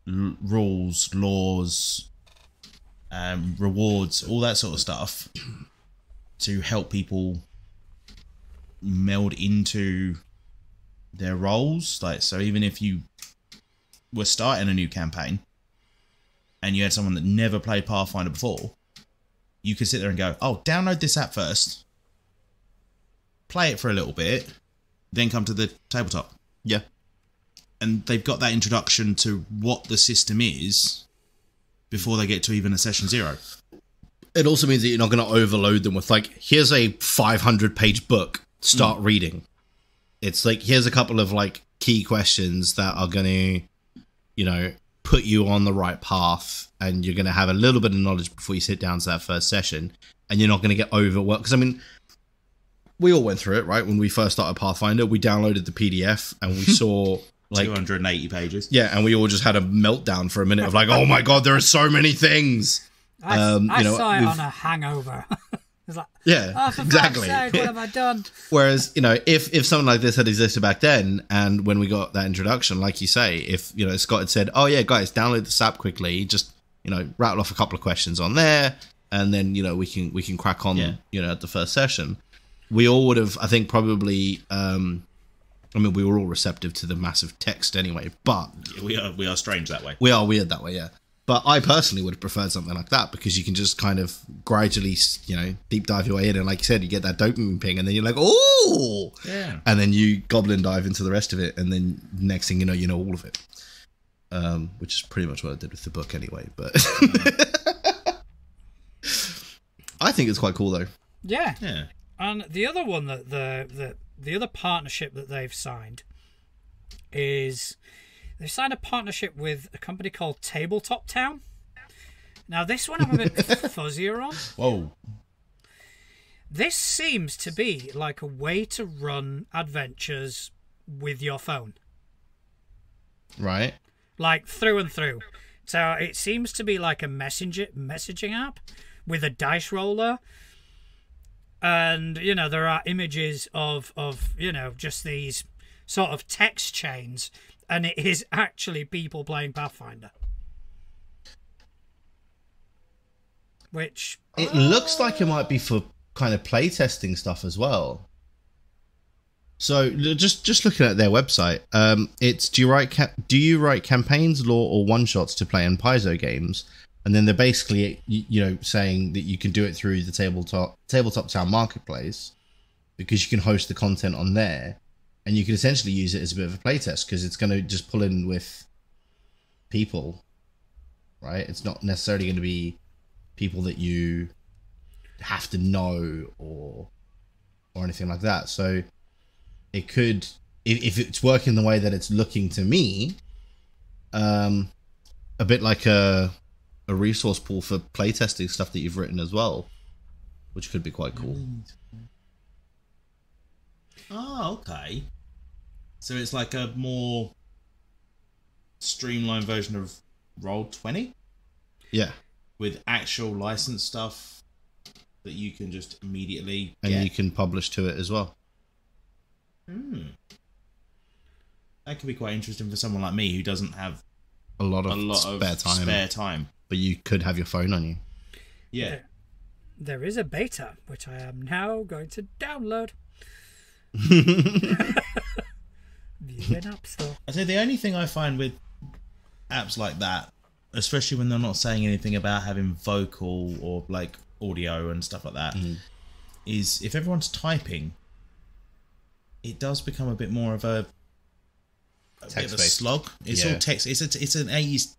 rules, laws, rewards, all that sort of stuff to help people meld into their roles. Like, so even if you were starting a new campaign and you had someone that never played Pathfinder before, you could sit there and go, oh, download this app first, play it for a little bit, then come to the tabletop. Yeah. And they've got that introduction to what the system is before they get to even a session 0. It also means that you're not going to overload them with, like, here's a 500-page book, start reading. It's like, here's a couple of, like, key questions that are going to, you know, put you on the right path, and you're going to have a little bit of knowledge before you sit down to that first session, and you're not going to get overwhelmed. Because, I mean, we all went through it, right? When we first started Pathfinder, we downloaded the PDF, and we saw... like 280 pages. Yeah, and we all just had a meltdown for a minute of like, oh my god, there are so many things. I saw it on a hangover. It's like, yeah, oh, for exactly. God's sake, what have I done? Whereas, you know, if something like this had existed back then, and when we got that introduction, like you say, if, you know, Scott had said, oh yeah, guys, download this app quickly, just, you know, rattle off a couple of questions on there, and then, you know, we can crack on, you know, at the first session. We all would have, I think, probably... I mean, we were all receptive to the massive text anyway, but... We are strange that way. We are weird that way, yeah. But I personally would have preferred something like that, because you can just kind of gradually, you know, deep dive your way in, and like you said, you get that dopamine ping, and then you're like, oh! Yeah. And then you goblin dive into the rest of it, and then next thing you know all of it. Which is pretty much what I did with the book anyway, but... I think it's quite cool, though. Yeah. Yeah. And the other one that the other partnership that they've signed is they've signed a partnership with a company called Tabletop Town. Now, this one I'm a bit fuzzier on. Whoa. This seems to be like a way to run adventures with your phone. Right. Like, through and through. So it seems to be like a messaging app with a dice roller. And, you know, there are images of you know, just these sort of text chains, and it is actually people playing Pathfinder. Which... It looks like it might be for kind of playtesting stuff as well. So, just looking at their website, it's do you write campaigns, lore, or one-shots to play in Paizo games? And then they're basically, you know, saying that you can do it through the Tabletop Town Marketplace, because you can host the content on there, and you can essentially use it as a bit of a playtest, because it's going to just pull in with people, right? It's not necessarily going to be people that you have to know or anything like that. So it could, if it's working the way that it's looking to me, a bit like a resource pool for playtesting stuff that you've written as well, which could be quite cool. Oh, okay. So it's like a more streamlined version of Roll20? Yeah. With actual licensed stuff that you can just immediately And get. you can publish to it as well. That could be quite interesting for someone like me who doesn't have A lot of spare time. But you could have your phone on you. Yeah. There is a beta, which I am now going to download. View in App Store. I say the only thing I find with apps like that, especially when they're not saying anything about having vocal or like audio and stuff like that, is if everyone's typing, it does become a bit more of a bit of a slog. It's all text. It's an 80s.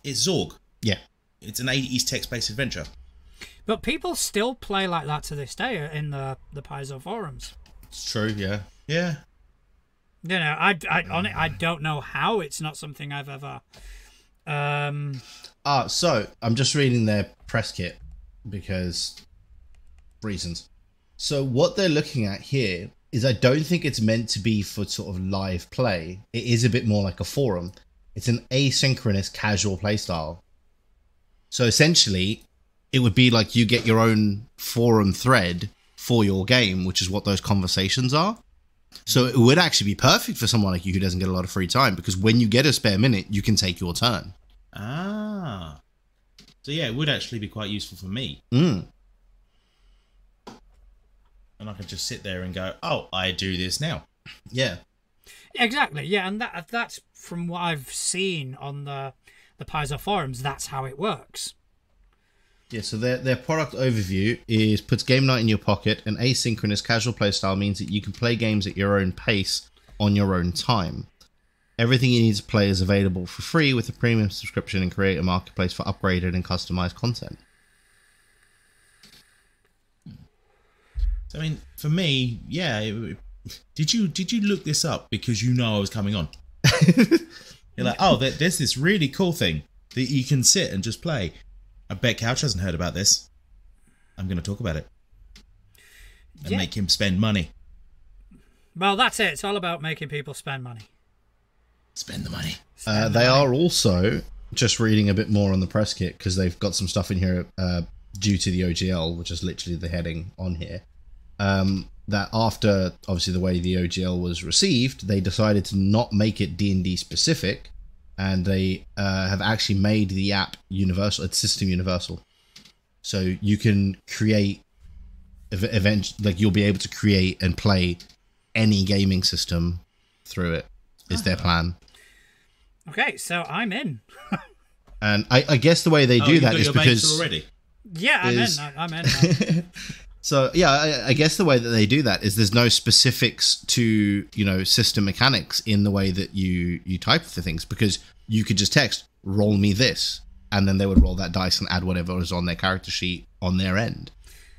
It's Zorg. Yeah. It's an 80s text-based adventure. But people still play like that to this day in the Paizo forums. It's true, yeah. Yeah. You know, I don't know how. It's not something I've ever. So I'm just reading their press kit because reasons. So what they're looking at here is I don't think it's meant to be for sort of live play. It is a bit more like a forum. It's an asynchronous casual play style. So essentially, it would be like you get your own forum thread for your game, which is what those conversations are. So it would actually be perfect for someone like you who doesn't get a lot of free time, because when you get a spare minute, you can take your turn. Ah. So yeah, it would actually be quite useful for me. Mm. And I could just sit there and go, oh, I do this now. Yeah. Exactly, yeah, and that's from what I've seen on the Paizo forums, that's how it works. Yeah, so their product overview is puts game night in your pocket. An asynchronous casual play style means that you can play games at your own pace on your own time. Everything you need to play is available for free with a premium subscription and create a marketplace for upgraded and customized content. So, I mean, for me, yeah. Did you look this up because you know I was coming on? You're like, oh, there's this really cool thing that you can sit and just play. I bet Couch hasn't heard about this. I'm going to talk about it. And make him spend money. Well, that's it. It's all about making people spend money. Spend the money. They are also, just reading a bit more on the press kit, because they've got some stuff in here due to the OGL, which is literally the heading on here, that after, obviously, the way the OGL was received, they decided to not make it D&D specific, and they have actually made the app universal. It's system universal. So you can create, like you'll be able to create and play any gaming system through it, is their plan. Okay, so I'm in. And I guess the way they do that is because... already? Yeah, I'm in. So, yeah, I guess the way that they do that is there's no specifics to, system mechanics in the way that you type the things, because you could just text, roll me this, and then they would roll that dice and add whatever was on their character sheet on their end,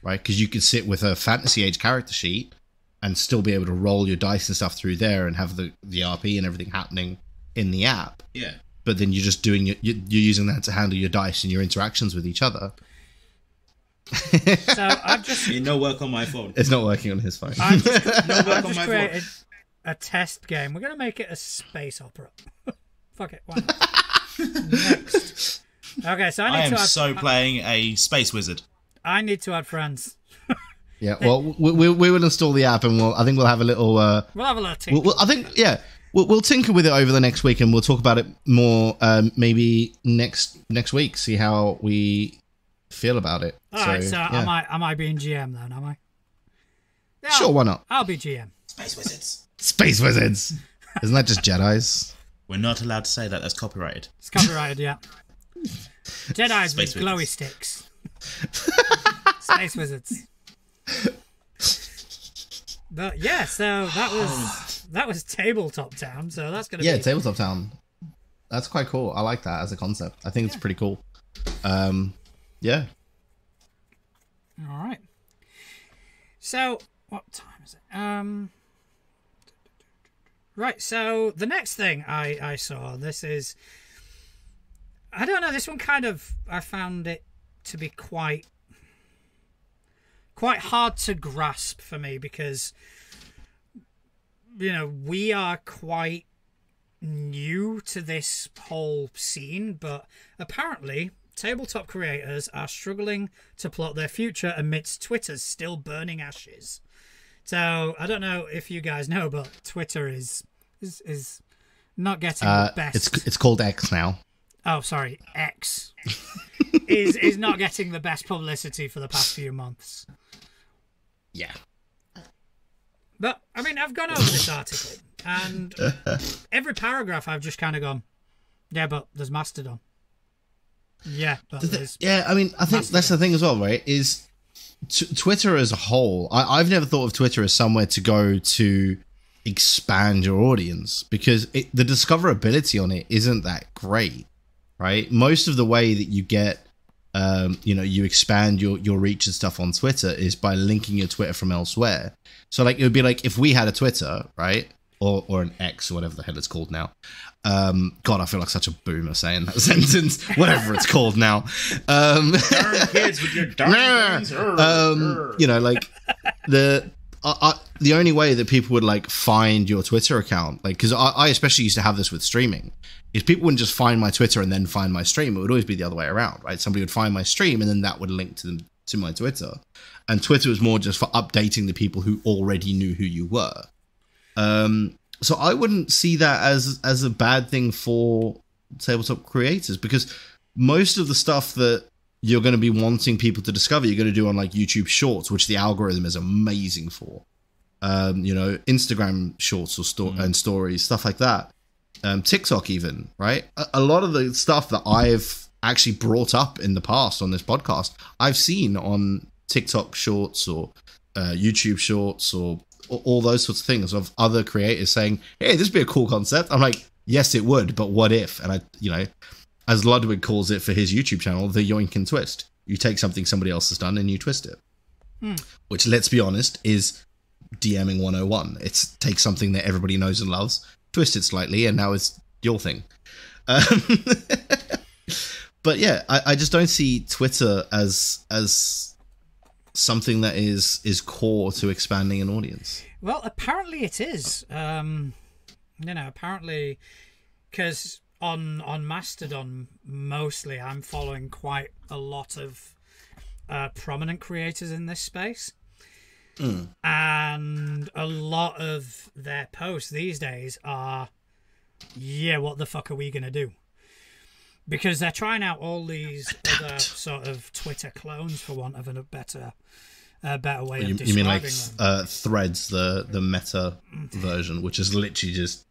right? Because you could sit with a Fantasy Age character sheet and still be able to roll your dice and stuff through there and have the RP and everything happening in the app. Yeah. But then you're just doing you're using that to handle your dice and your interactions with each other. So I've just... No work on my phone. It's not working on his phone. I've just created a test game. We're going to make it a space opera. Fuck it. Why not? Next. Okay, so I am playing a space wizard. I need to add friends. Yeah, well, we will install the app, and I think we'll have a little... we'll have a little tinker. I think, yeah, we'll tinker with it over the next week, and we'll talk about it more maybe next week, see how we feel about it. Alright, so yeah. am I being GM then, am I? Yeah, sure, why not? I'll be GM. Space wizards. Space wizards. Isn't that just Jedis? We're not allowed to say that. That's copyrighted. It's copyrighted, yeah. Jedis Space with glowy wizards. sticks. Space wizards. But yeah, so that was Tabletop Town. So that's gonna be Tabletop Town. That's quite cool. I like that as a concept. I think it's pretty cool. Yeah. All right. So what time is it? Right. So the next thing I saw. This is. I don't know. This one kind of. I found it to be quite hard to grasp for me, because we are quite new to this whole scene, but apparently tabletop creators are struggling to plot their future amidst Twitter's still burning ashes. So I don't know if you guys know, but Twitter is not getting the best. It's called X now. Oh, sorry, X is not getting the best publicity for the past few months. Yeah. But I mean, I've gone over this article, and every paragraph I've just kind of gone, yeah, but there's Mastodon. Yeah, but there's yeah. I mean, I think Mastodon. that's the thing as well, right? Is Twitter as a whole. I've never thought of Twitter as somewhere to go to expand your audience, because the discoverability on it isn't that great, right? Most of the way that you get, you expand your reach and stuff on Twitter is by linking your Twitter from elsewhere. So like, it would be like if we had a Twitter, right? Or an X, or whatever the hell it's called now. God, I feel like such a boomer saying that sentence. Whatever it's called now. Darn kids with your darn things. Like the only way that people would like find your Twitter account, like, because I especially used to have this with streaming, is people wouldn't just find my Twitter and then find my stream. It would always be the other way around, right? Somebody would find my stream and then that would link to my Twitter. And Twitter was more just for updating the people who already knew who you were. So I wouldn't see that as a bad thing for tabletop creators, because most of the stuff that you're going to be wanting people to discover, you're going to do on like YouTube Shorts, which the algorithm is amazing for. Instagram Shorts or and stories, stuff like that. TikTok even, right? A lot of the stuff that I've actually brought up in the past on this podcast, I've seen on TikTok Shorts or YouTube Shorts or all those sorts of things of other creators saying, hey, this would be a cool concept. I'm like, yes, it would, but what if? And as Ludwig calls it for his YouTube channel, the yoink and twist. You take something somebody else has done and you twist it. Which, let's be honest, is DMing 101. It's take something that everybody knows and loves, twist it slightly, and now it's your thing. But yeah, I just don't see Twitter as something that is core to expanding an audience. Well, apparently it is. Apparently, because on Mastodon mostly, I'm following quite a lot of prominent creators in this space, and a lot of their posts these days are, yeah, what the fuck are we gonna do? Because they're trying out all these other sort of Twitter clones, for want of a better way of describing you mean like them. Threads, the meta version, which is literally just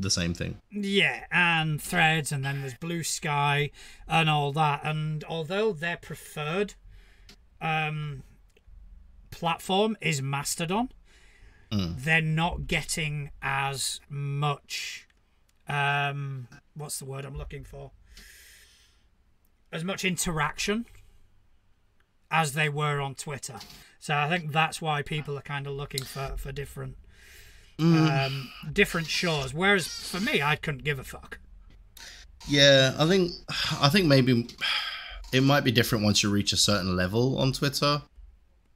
the same thing. Yeah, and Threads, and then there's Blue Sky and all that. And although their preferred platform is Mastodon, they're not getting as much what's the word I'm looking for? As much interaction as they were on Twitter. So I think that's why people are kind of looking for different different shows. Whereas for me, I couldn't give a fuck. Yeah, I think maybe it might be different once you reach a certain level on Twitter,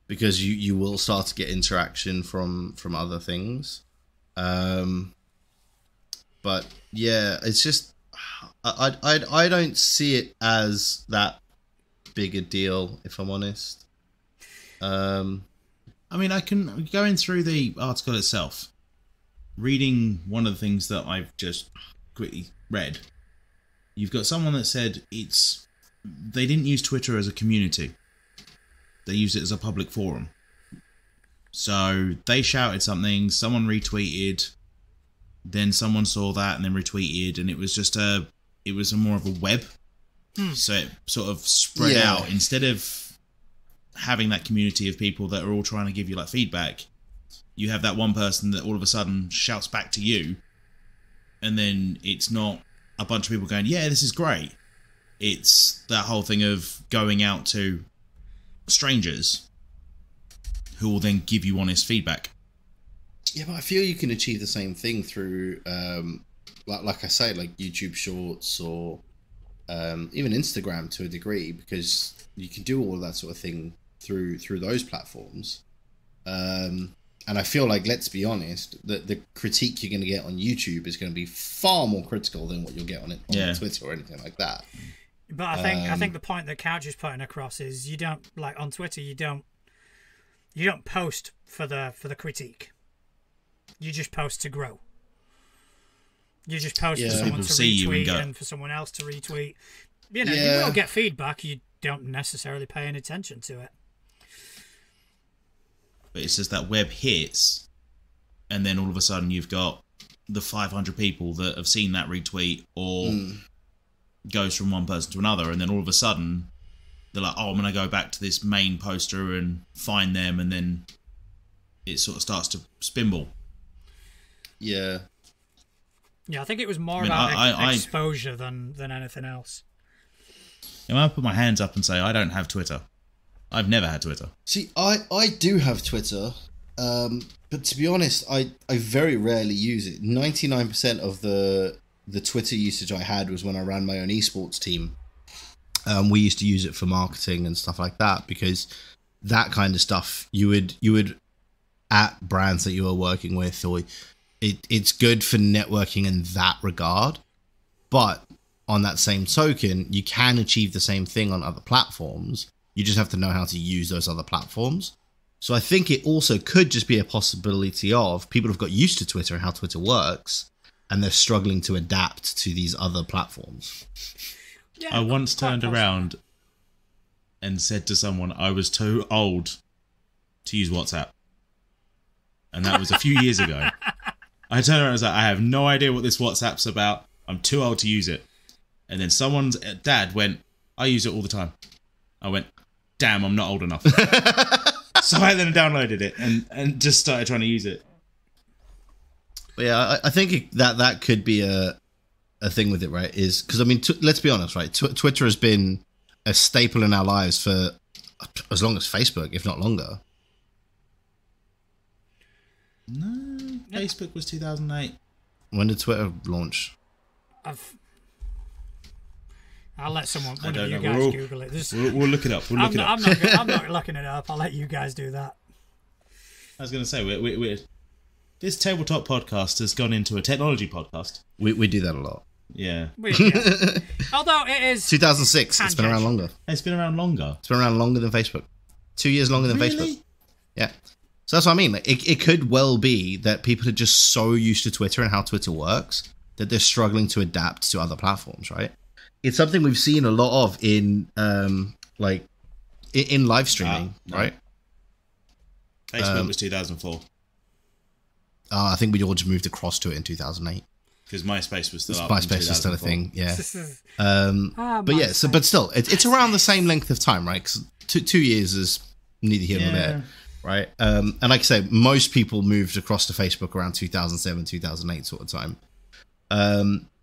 because you will start to get interaction from other things. But yeah, it's just I don't see it as that big a deal, if I'm honest. I mean, I can going through the article itself, reading one of the things that I've just quickly read. You've got someone that said they didn't use Twitter as a community. They used it as a public forum. So they shouted something, someone retweeted, then someone saw that and then retweeted, and it was just more of a web. So it sort of spread out. Instead of having that community of people that are all trying to give you like feedback, you have that one person that all of a sudden shouts back to you, and then it's not a bunch of people going, yeah, this is great. It's that whole thing of going out to strangers who will then give you honest feedback. Yeah, but I feel you can achieve the same thing through, like I say, like YouTube Shorts or even Instagram to a degree, because you can do all of that sort of thing through those platforms. And I feel like, let's be honest, the critique you're going to get on YouTube is going to be far more critical than what you'll get on Twitter or anything like that. But I think the point that Couch is putting across is you don't, like on Twitter, you don't post for the critique. You just post to grow. You just post for someone to retweet and for someone else to retweet. You know, you will get feedback. You don't necessarily pay any attention to it. But it's just that web hits, and then all of a sudden you've got the 500 people that have seen that retweet, or goes from one person to another, and then all of a sudden they're like, oh, I'm going to go back to this main poster and find them, and then it sort of starts to spinball. Yeah. Yeah, I think it was more about exposure than anything else. I put my hands up and say I don't have Twitter. I've never had Twitter. See, I do have Twitter, but to be honest, I very rarely use it. 99% of the Twitter usage I had was when I ran my own esports team. We used to use it for marketing and stuff like that, because that kind of stuff you would at brands that you were working with, or it's good for networking in that regard. But on that same token, you can achieve the same thing on other platforms. You just have to know how to use those other platforms. So I think it also could just be a possibility of people have got used to Twitter and how Twitter works, and they're struggling to adapt to these other platforms. Yeah, I once turned around and said to someone I was too old to use WhatsApp. And that was a few years ago. I turned around and was like, I have no idea what this WhatsApp's about. I'm too old to use it. And then someone's dad went, I use it all the time. I went, damn, I'm not old enough. So I then downloaded it and just started trying to use it. But yeah, I think that could be a thing with it, right? Is because, I mean, let's be honest, right? Twitter has been a staple in our lives for as long as Facebook, if not longer. No, Facebook was 2008. When did Twitter launch? I'll let someone. One of you guys Google it. We'll look it up. I'm not looking it up. I'll let you guys do that. I was going to say, we're this tabletop podcast has gone into a technology podcast. We do that a lot. Yeah. Although it is 2006. It's been around longer. It's been around longer. It's been around longer than Facebook. 2 years longer than Facebook. Yeah. So that's what I mean. Like, it could well be that people are just so used to Twitter and how Twitter works that they're struggling to adapt to other platforms, right? It's something we've seen a lot of in in live streaming, right? Facebook was 2004. I think we all just moved across to it in 2008. Because MySpace was still up. MySpace was still a thing, yeah. But yeah, but still, it's around the same length of time, right? Because 2 years is neither here nor there, right? And like I say, most people moved across to Facebook around 2007, 2008 sort of time.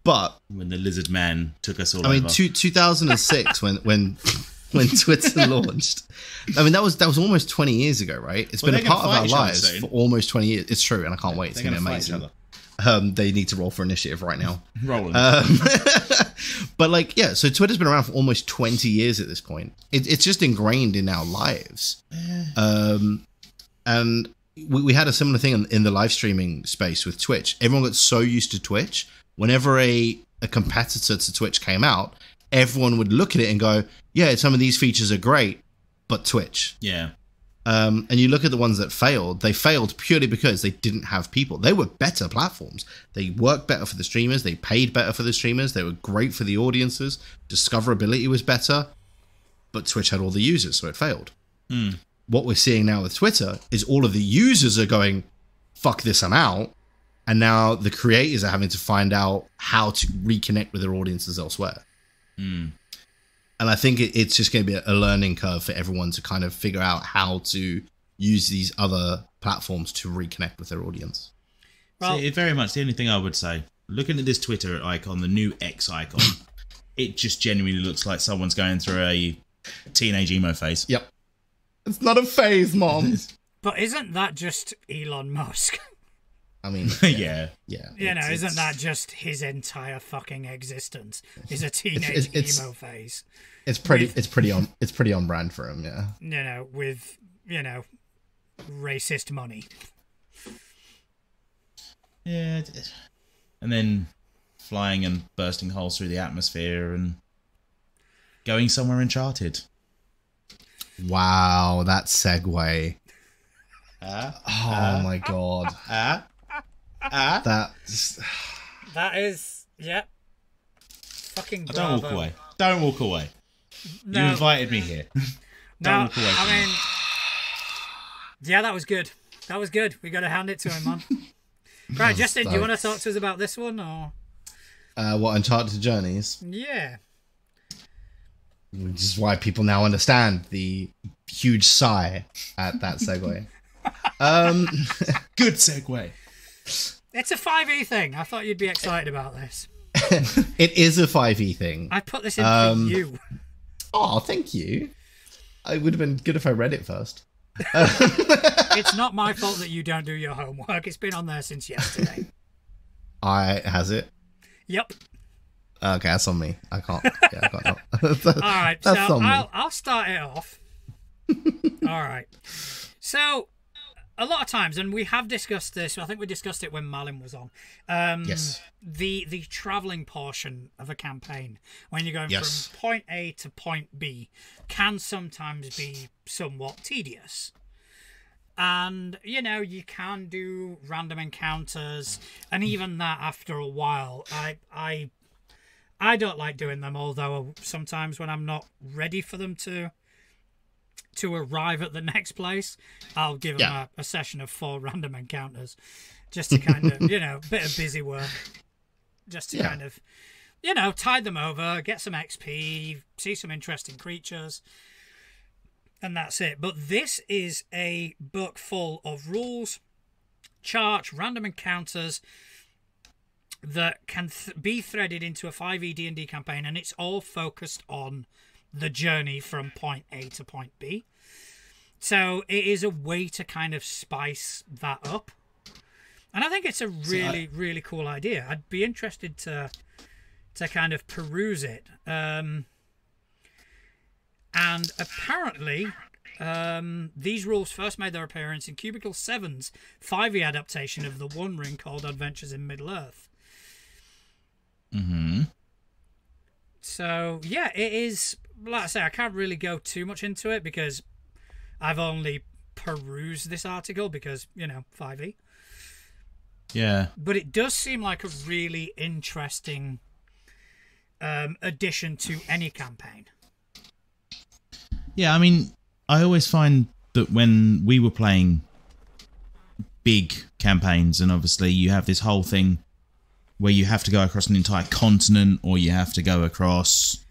But when the lizard man took us all over. I mean, 2006 when Twitter launched. I mean, that was almost 20 years ago, right? It's been a part of our lives for almost 20 years. It's true, and I can't wait. It's going to be amazing. They need to roll for initiative right now. Rolling. But like, yeah, so Twitter's been around for almost 20 years at this point. It's just ingrained in our lives. And we had a similar thing in the live streaming space with Twitch. Everyone got so used to Twitch. Whenever a competitor to Twitch came out, everyone would look at it and go, yeah, some of these features are great, but Twitch. Yeah. And you look at the ones that failed, they failed purely because they didn't have people. They were better platforms. They worked better for the streamers. They paid better for the streamers. They were great for the audiences. Discoverability was better, but Twitch had all the users, so it failed. What we're seeing now with Twitter is all of the users are going, fuck this, I'm out. And now the creators are having to find out how to reconnect with their audiences elsewhere. And I think it's just going to be a learning curve for everyone to kind of figure out how to use these other platforms to reconnect with their audience. Well, see, very much the only thing I would say, looking at this Twitter icon, the new X icon, it just genuinely looks like someone's going through a teenage emo phase. Yep. It's not a phase, Mom. But isn't that just Elon Musk? I mean, yeah. You know, isn't that just his entire fucking existence? Is a teenage emo phase. It's pretty on brand for him, yeah. You know, with racist money. Yeah, and then flying and bursting holes through the atmosphere, and going somewhere uncharted. Wow, that segue. Oh my god. That is, yeah. Fucking bravo. Don't walk away. Don't walk away. No. You invited me here. No, Don't walk away from I me. mean, yeah, that was good. That was good. We got to hand it to him, man. Right, Justin, do you want to talk to us about this one, or? What, Uncharted Journeys? Yeah. Which is why people now understand the huge sigh at that segue. Good segue. It's a 5e thing. I thought you'd be excited about this. It is a 5e thing. I put this in for you. Oh, thank you. It would have been good if I read it first. It's not my fault that you don't do your homework. It's been on there since yesterday. Has it? Yep. Okay, that's on me. I can't. Yeah, I can't. All right, That's so on me. I'll start it off. All right. So, a lot of times, and we have discussed this, I think we discussed it when Malin was on. Yes. The travelling portion of a campaign, when you're going Yes. from point A to point B, can sometimes be somewhat tedious. And, you know, you can do random encounters, and even that after a while, I don't like doing them, although sometimes when I'm not ready for them to arrive at the next place, I'll give them a session of 4 random encounters just to kind of, you know, bit of busy work, just to kind of, you know, tide them over, get some XP, see some interesting creatures, and that's it. But this is a book full of rules, charts, random encounters that can be threaded into a 5e D&D campaign, and it's all focused on the journey from point A to point B. So it is a way to kind of spice that up. And I think it's a really, really cool idea. I'd be interested to kind of peruse it. And apparently, these rules first made their appearance in Cubicle 7's 5e adaptation of the One Ring called Adventures in Middle-earth. Mm-hmm. So, yeah, it is, like I say, I can't really go too much into it because I've only perused this article because, you know, 5e. Yeah. But it does seem like a really interesting addition to any campaign. Yeah, I mean, I always find that when we were playing big campaigns, and obviously you have this whole thing where you have to go across an entire continent or you have to go across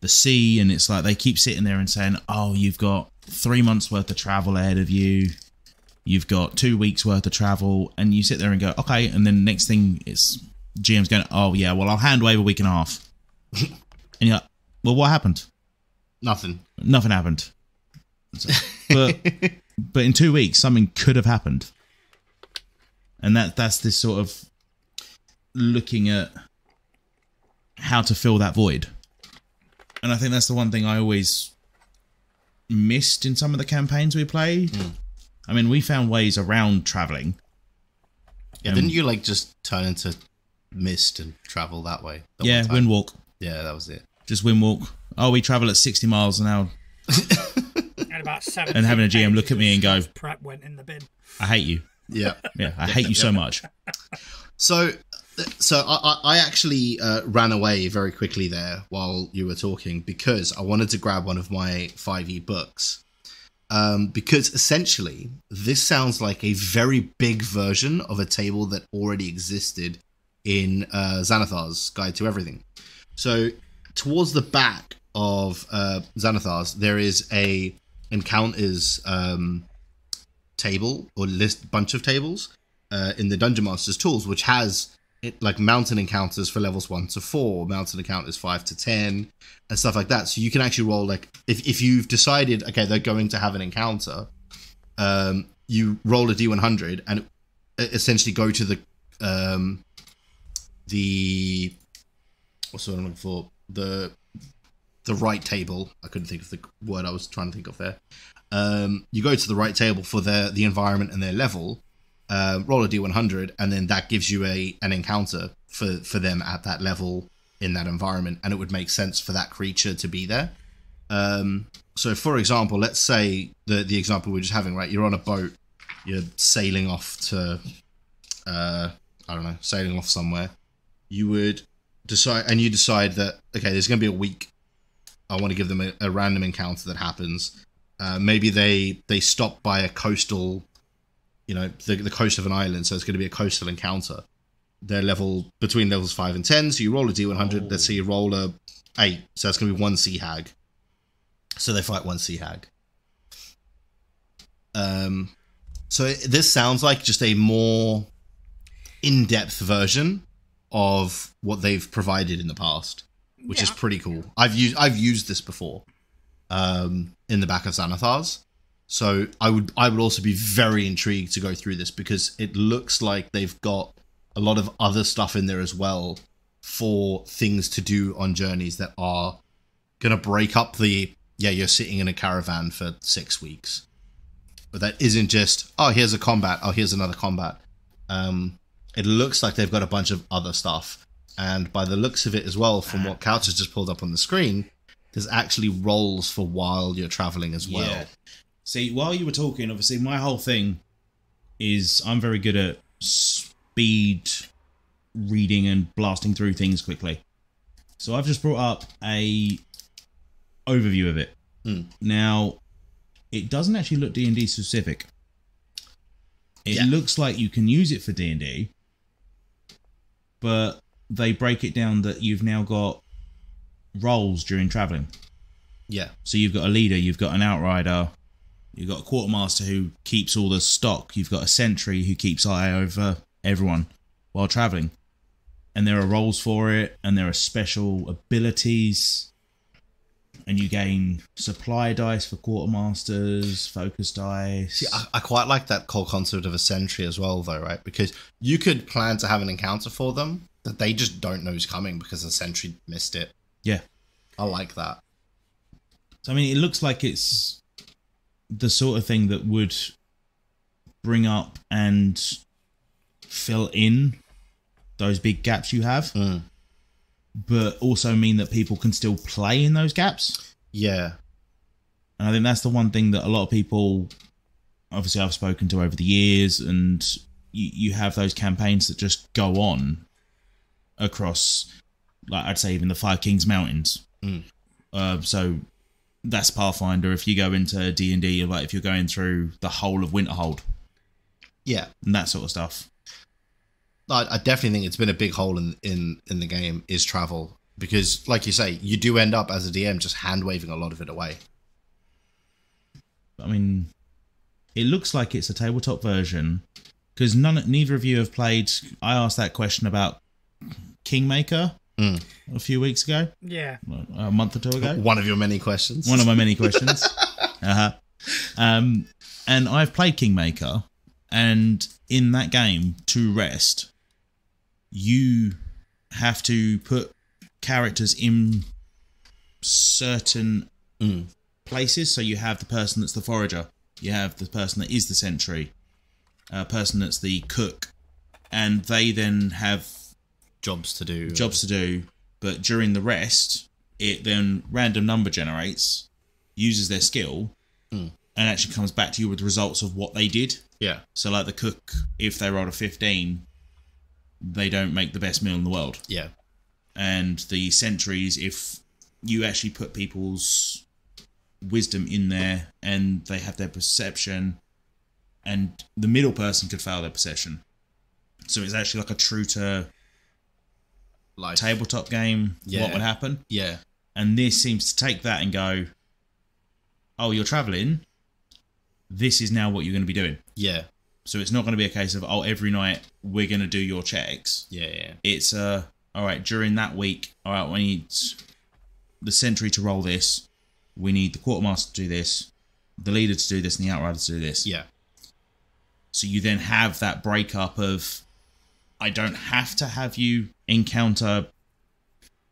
the sea, and it's like they keep sitting there and saying, oh, you've got 3 months worth of travel ahead of you, you've got 2 weeks worth of travel, and you sit there and go, okay, and then next thing it's GM's going, oh yeah, well, I'll hand wave a week and a half. And you're like, well, what happened? Nothing happened. So, but in 2 weeks something could have happened, and that's this sort of looking at how to fill that void. And I think that's the one thing I always missed in some of the campaigns we played. I mean, we found ways around traveling. Yeah, didn't you like just turn into mist and travel that way? Yeah, windwalk. Yeah, that was it. Just windwalk. Oh, we travel at 60 miles an hour. And about 7 And having a GM look at me and go, prep went in the bin. I hate you. Yeah. Yeah, I hate you so much. So I actually ran away very quickly there while you were talking because I wanted to grab one of my 5e books. Because essentially, this sounds like a very big version of a table that already existed in Xanathar's Guide to Everything. So towards the back of Xanathar's, there is a encounters table or bunch of tables in the Dungeon Master's tools, which has like mountain encounters for levels 1 to 4, mountain encounters 5 to 10, and stuff like that. So you can actually roll, like, if you've decided, okay, they're going to have an encounter, you roll a D100 and essentially go to the what's the word I'm looking for? The right table. I couldn't think of the word I was trying to think of there. You go to the right table for the environment and their level, roll a D100, and then that gives you an encounter for them at that level in that environment, and it would make sense for that creature to be there. So, for example, let's say the example we're just having, right? You're on a boat, you're sailing off to, I don't know, sailing off somewhere. You would decide that, okay, there's going to be a week. I want to give them a random encounter that happens. Maybe they stop by a coastal, the coast of an island, so it's going to be a coastal encounter. They're between levels 5 and 10, so you roll a D100. Let's say you roll a 8, so that's going to be 1 sea hag. So they fight 1 sea hag. So this sounds like just a more in-depth version of what they've provided in the past, which is pretty cool. I've used this before in the back of Xanathar's. So I would also be very intrigued to go through this, because it looks like they've got a lot of other stuff in there as well for things to do on journeys that are going to break up you're sitting in a caravan for 6 weeks. But that isn't just, here's a combat, here's another combat. It looks like they've got a bunch of other stuff. And by the looks of it as well, from what Couch has just pulled up on the screen, there's actually roles for while you're traveling as well. Yeah. See, while you were talking, obviously, my whole thing is I'm very good at speed reading and blasting through things quickly. So I've just brought up a overview of it. Now, it doesn't actually look D&D specific. It looks like you can use it for D&D, but they break it down that you've now got roles during traveling. Yeah. So you've got a leader, you've got an outrider, you've got a quartermaster who keeps all the stock, you've got a sentry who keeps eye over everyone while traveling. And there are roles for it, and there are special abilities. And you gain supply dice for quartermasters, focus dice. See, I quite like that whole concept of a sentry as well, though, right? Because you could plan to have an encounter for them that they just don't know is coming because the sentry missed it. Yeah. I like that. So, I mean, it looks like it's the sort of thing that would bring up and fill in those big gaps you have. But also mean that people can still play in those gaps. Yeah. And I think that's the one thing that a lot of people, obviously I've spoken to over the years, and you have those campaigns that just go on across, like I'd say even the Five Kings Mountains. So that's Pathfinder. If you go into D&D, like if you're going through the whole of Winterhold. Yeah. And that sort of stuff. I definitely think it's been a big hole in the game is travel, because, like you say, you do end up as a DM just hand waving a lot of it away. I mean, it looks like it's a tabletop version, because neither of you have played. I asked that question about Kingmaker a few weeks ago. Yeah, a month or two ago. One of your many questions. One of my many questions. And I've played Kingmaker, and in that game, to rest, you have to put characters in certain places. So you have the person that's the forager, you have the person that is the sentry, a person that's the cook, and they then have jobs to do. But during the rest, it then random number generates, uses their skill, and actually comes back to you with the results of what they did. Yeah. So like the cook, if they rolled a 15, they don't make the best meal in the world. Yeah. And the sentries, if you actually put people's wisdom in there and they have their perception, and the middle person could fail their perception. So it's actually like a true to life tabletop game. Yeah. What would happen? Yeah. And this seems to take that and go, oh, you're traveling. This is now what you're going to be doing. Yeah. So it's not going to be a case of, oh, every night we're going to do your checks. Yeah. It's, all right, during that week, all right, we need the sentry to roll this. We need the quartermaster to do this, the leader to do this, and the outrider to do this. Yeah. So you then have that breakup of, I don't have to have you encounter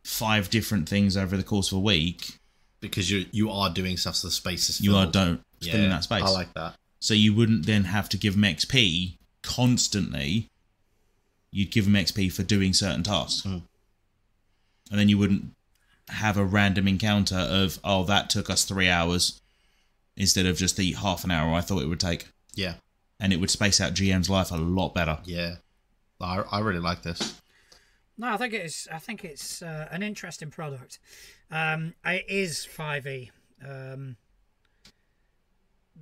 5 different things over the course of a week. Because you are doing stuff so the space is filled. You are filling that space. I like that. So you wouldn't then have to give them XP constantly. You'd give them XP for doing certain tasks. and then you wouldn't have a random encounter of, oh, that took us 3 hours instead of just the half an hour I thought it would take. Yeah. And it would space out GM's life a lot better. Yeah. I really like this. No, I think it's an interesting product. It is 5e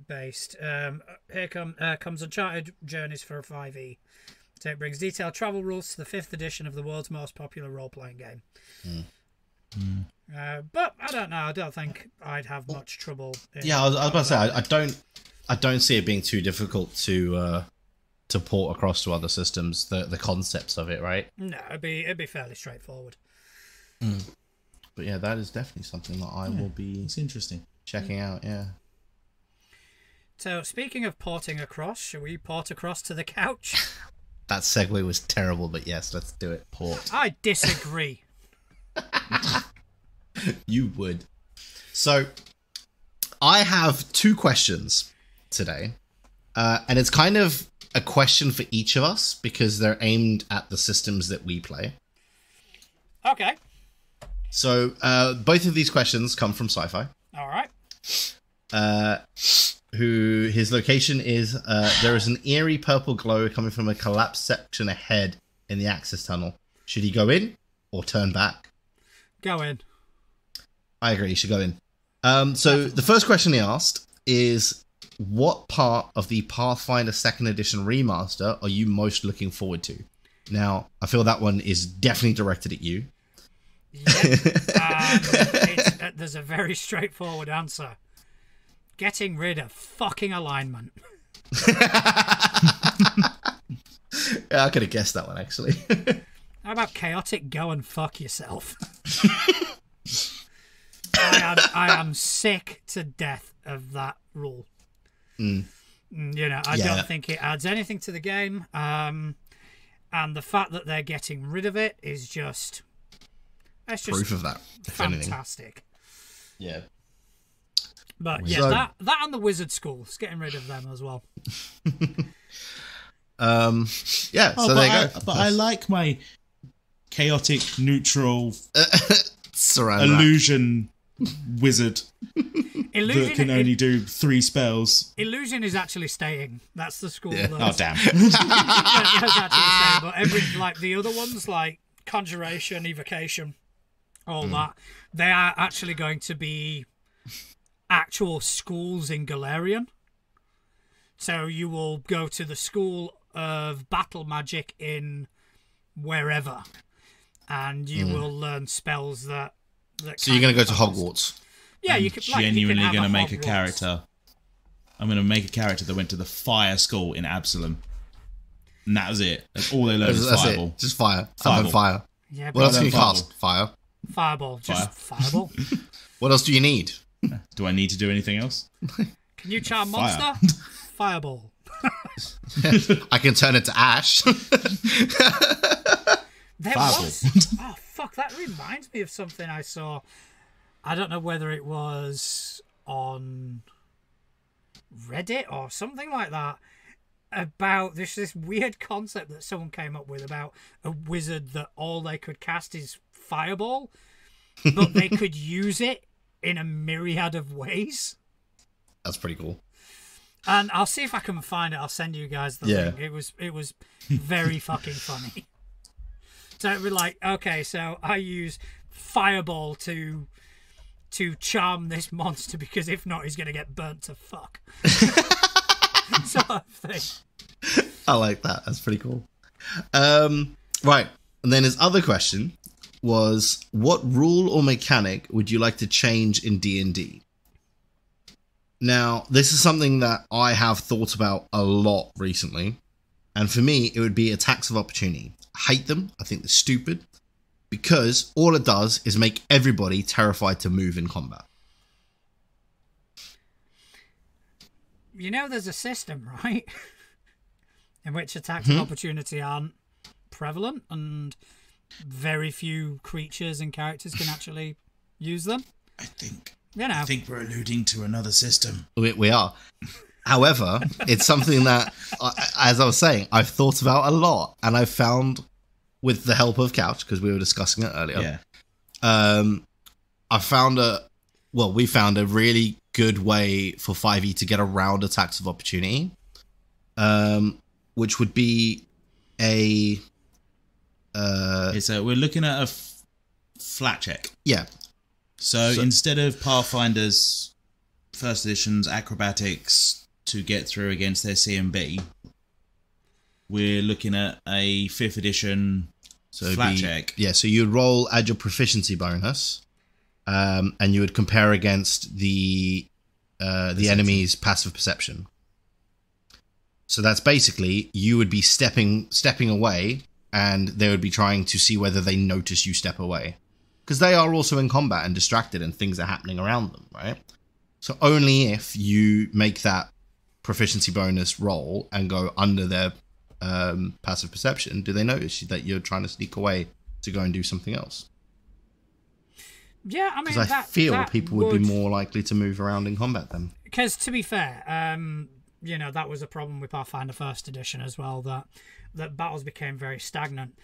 based. Here comes Uncharted Journeys for a 5e. So it brings detailed travel rules to the 5th edition of the world's most popular role-playing game. But I don't know. I don't think I'd have much trouble. Yeah, I was about to say I don't see it being too difficult to port across to other systems. The concepts of it, right? No, it'd be fairly straightforward. But yeah, that is definitely something that I will be. It's interesting. Checking out. Yeah. So speaking of porting across, shall we port across to the couch? That segue was terrible, but yes, let's do it. Port. I disagree. You would. So, I have 2 questions today, and it's kind of a question for each of us because they're aimed at the systems that we play. Okay. So, both of these questions come from Sci-Fi. All right. Who his location is, there is an eerie purple glow coming from a collapsed section ahead in the access tunnel. Should he go in or turn back? Go in. I agree, he should go in. So the first question he asked is, what part of the Pathfinder 2nd Edition remaster are you most looking forward to? Now, I feel that one is definitely directed at you. Yep. There's a very straightforward answer. Getting rid of fucking alignment. Yeah, I could have guessed that one, actually. How about chaotic go and fuck yourself? I am sick to death of that rule. You know, I don't think it adds anything to the game. And the fact that they're getting rid of it is just... That's just proof of that. Fantastic. Yeah. But yeah, So- that and the wizard schools, getting rid of them as well. Yeah, so there you go. But I like my chaotic, neutral, Saran illusion wizard Illusion, that can only do 3 spells. Illusion is actually staying. That's the school. Yeah. Oh, damn. That's actually staying. But like the other ones, like Conjuration, Evocation, all that, they are actually going to be actual schools in Galarian. So you will go to the school of battle magic in wherever, and you will learn spells that So you're going to go to Hogwarts? Yeah, you could Genuinely going to make a character. I'm going to make a character that went to the fire school in Absalom. And that was it. That's all they learned was That's fireball. it. Just fire. Fireball. And then fire. Yeah, What else then can you fireball. cast? Fire. Fireball, just fireball. What else do you need? Do I need to do anything else? Can you charm Fire. monster? Fireball. I can turn it to ash. There Fireball. was. Oh fuck! That reminds me of something I saw. I don't know whether it was on Reddit or something like that. About this weird concept that someone came up with about a wizard that all they could cast is fireball, but they could use it in a myriad of ways. That's pretty cool. And I'll see if I can find it. I'll send you guys the link. It was very fucking funny. So it'd be like, okay, so I use fireball to charm this monster because if not, he's gonna get burnt to fuck. Sort of thing. I like that. That's pretty cool. Right. And then his other question was, what rule or mechanic would you like to change in D&D? Now, this is something that I have thought about a lot recently. And for me, it would be attacks of opportunity. I hate them. I think they're stupid. Because all it does is make everybody terrified to move in combat. You know, there's a system, right? In which attacks of opportunity aren't prevalent and very few creatures and characters can actually use them. I think we're alluding to another system. We are. However, it's something that, as I was saying, I've thought about a lot. And I've found, with the help of Couch, because we were discussing it earlier, I found we found a really good way for 5e to get around attacks of opportunity, which would be a so we're looking at a flat check. Yeah. So instead of Pathfinder's first edition's acrobatics to get through against their C and B, we're looking at a 5th edition flat check. Yeah, so you'd roll, add your proficiency bonus, and you would compare against the enemy's passive perception. So that's basically, you would be stepping away, and they would be trying to see whether they notice you step away. Because they are also in combat and distracted and things are happening around them, right? So only if you make that proficiency bonus roll and go under their passive perception do they notice that you're trying to sneak away to go and do something else. Yeah, I mean, because I feel people would be more likely to move around in combat then. Because to be fair, that was a problem with Pathfinder First Edition as well. That battles became very stagnant.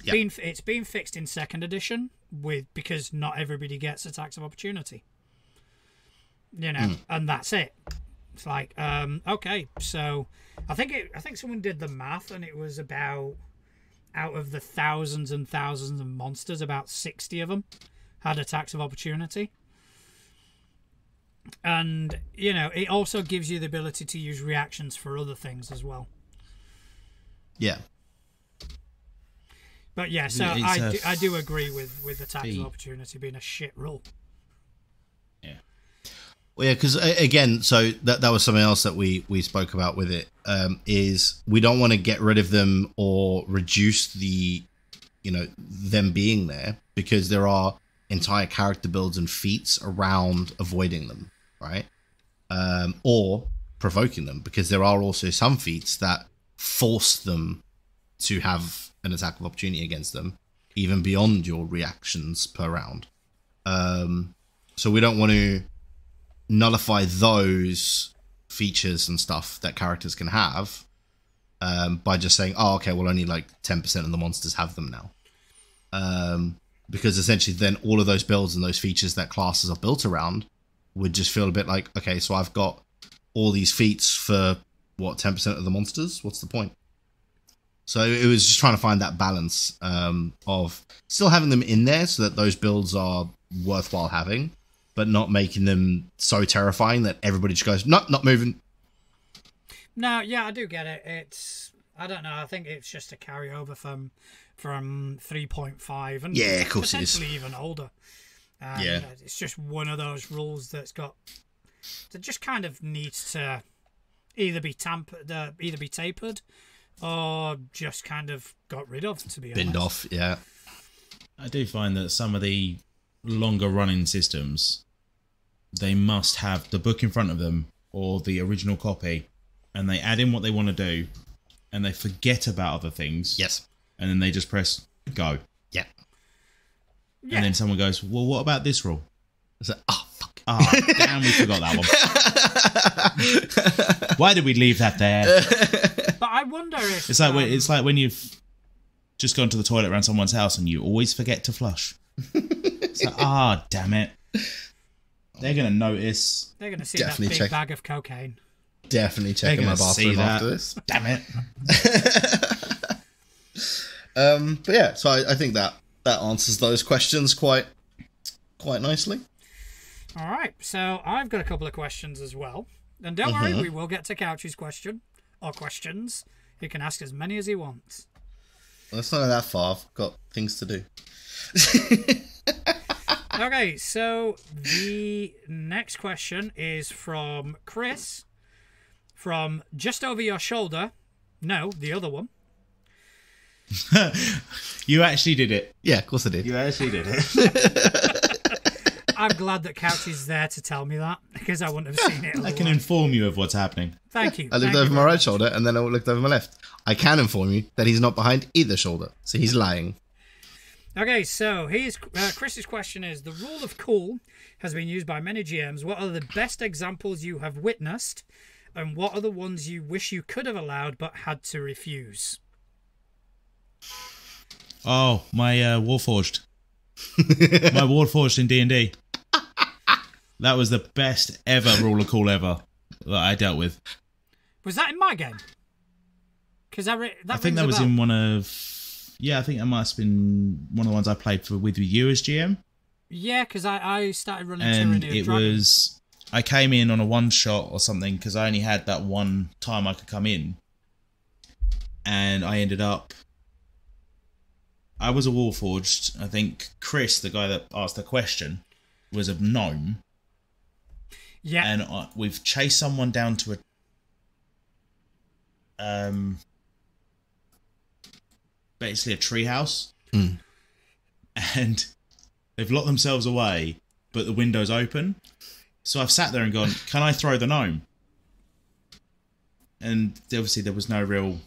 Yep. It's been fixed in Second Edition because not everybody gets attacks of opportunity. And that's it. It's like, okay, so I think someone did the math, and it was about, out of the thousands and thousands of monsters, about 60 of them had attacks of opportunity. And it also gives you the ability to use reactions for other things as well. Yeah. But yeah, so I do agree with attacks of opportunity being a shit rule. Yeah. Well, yeah, because again, so that was something else that we spoke about with it, is we don't want to get rid of them or reduce the, them being there, because there are entire character builds and feats around avoiding them, right? Or provoking them, because there are also some feats that force them to have an attack of opportunity against them, even beyond your reactions per round. So we don't want to nullify those features and stuff that characters can have by just saying, oh, okay, well, only like 10% of the monsters have them now. Because essentially then all of those builds and those features that classes are built around would just feel a bit like, okay, so I've got all these feats for, 10% of the monsters? What's the point? So it was just trying to find that balance of still having them in there so that those builds are worthwhile having, but not making them so terrifying that everybody just goes, no, not moving. No, yeah, I do get it. I don't know, I think it's just a carryover from 3.5 and yeah, of course potentially even older. Yeah. It's just one of those rules that just kind of needs to either be tapered or just kind of got rid of, to be honest. Binned off, yeah. I do find that some of the longer running systems, they must have the book in front of them or the original copy, and they add in what they want to do, and they forget about other things. Yes. And then they just press go. Yeah. And then someone goes, well, what about this rule? It's like, oh, fuck. Oh, damn, we forgot that one. Why did we leave that there? But I wonder if... It's like when you've just gone to the toilet around someone's house and you always forget to flush. It's like, damn it. They're going to notice. They're going to see definitely that big bag of cocaine. Definitely checking my bathroom after this. Damn it. But yeah, so I think that answers those questions quite nicely. All right, so I've got a couple of questions as well. And don't worry, we will get to Couch's question, or questions. He can ask as many as he wants. Well, it's not that far. I've got things to do. Okay, so the next question is from Chris, from just over your shoulder. No, the other one. You actually did it. Yeah, of course I did. You actually did it. I'm glad that Couch is there to tell me that, because I wouldn't have seen it. I can inform you of what's happening. Thank you. I looked over my right shoulder and then I looked over my left. I can inform you that he's not behind either shoulder, so he's lying. Okay, so Chris's question is, the rule of cool has been used by many GMs. What are the best examples you have witnessed, and what are the ones you wish you could have allowed but had to refuse? Oh, my Warforged. My Warforged in D&D. That was the best ever rule of cool ever that I dealt with. Was that in my game? Because I think that was in one of... Yeah, I think that must have been one of the ones I played with you as GM. Yeah, because I started running and Tyranny of it Dragon. was... I came in on a one-shot or something because I only had that one time I could come in. And I ended up... I was a Warforged. I think Chris, the guy that asked the question, was a gnome. Yeah. And we've chased someone down to a... basically a treehouse. And they've locked themselves away, but the window's open. So I've sat there and gone, can I throw the gnome? And obviously there was no real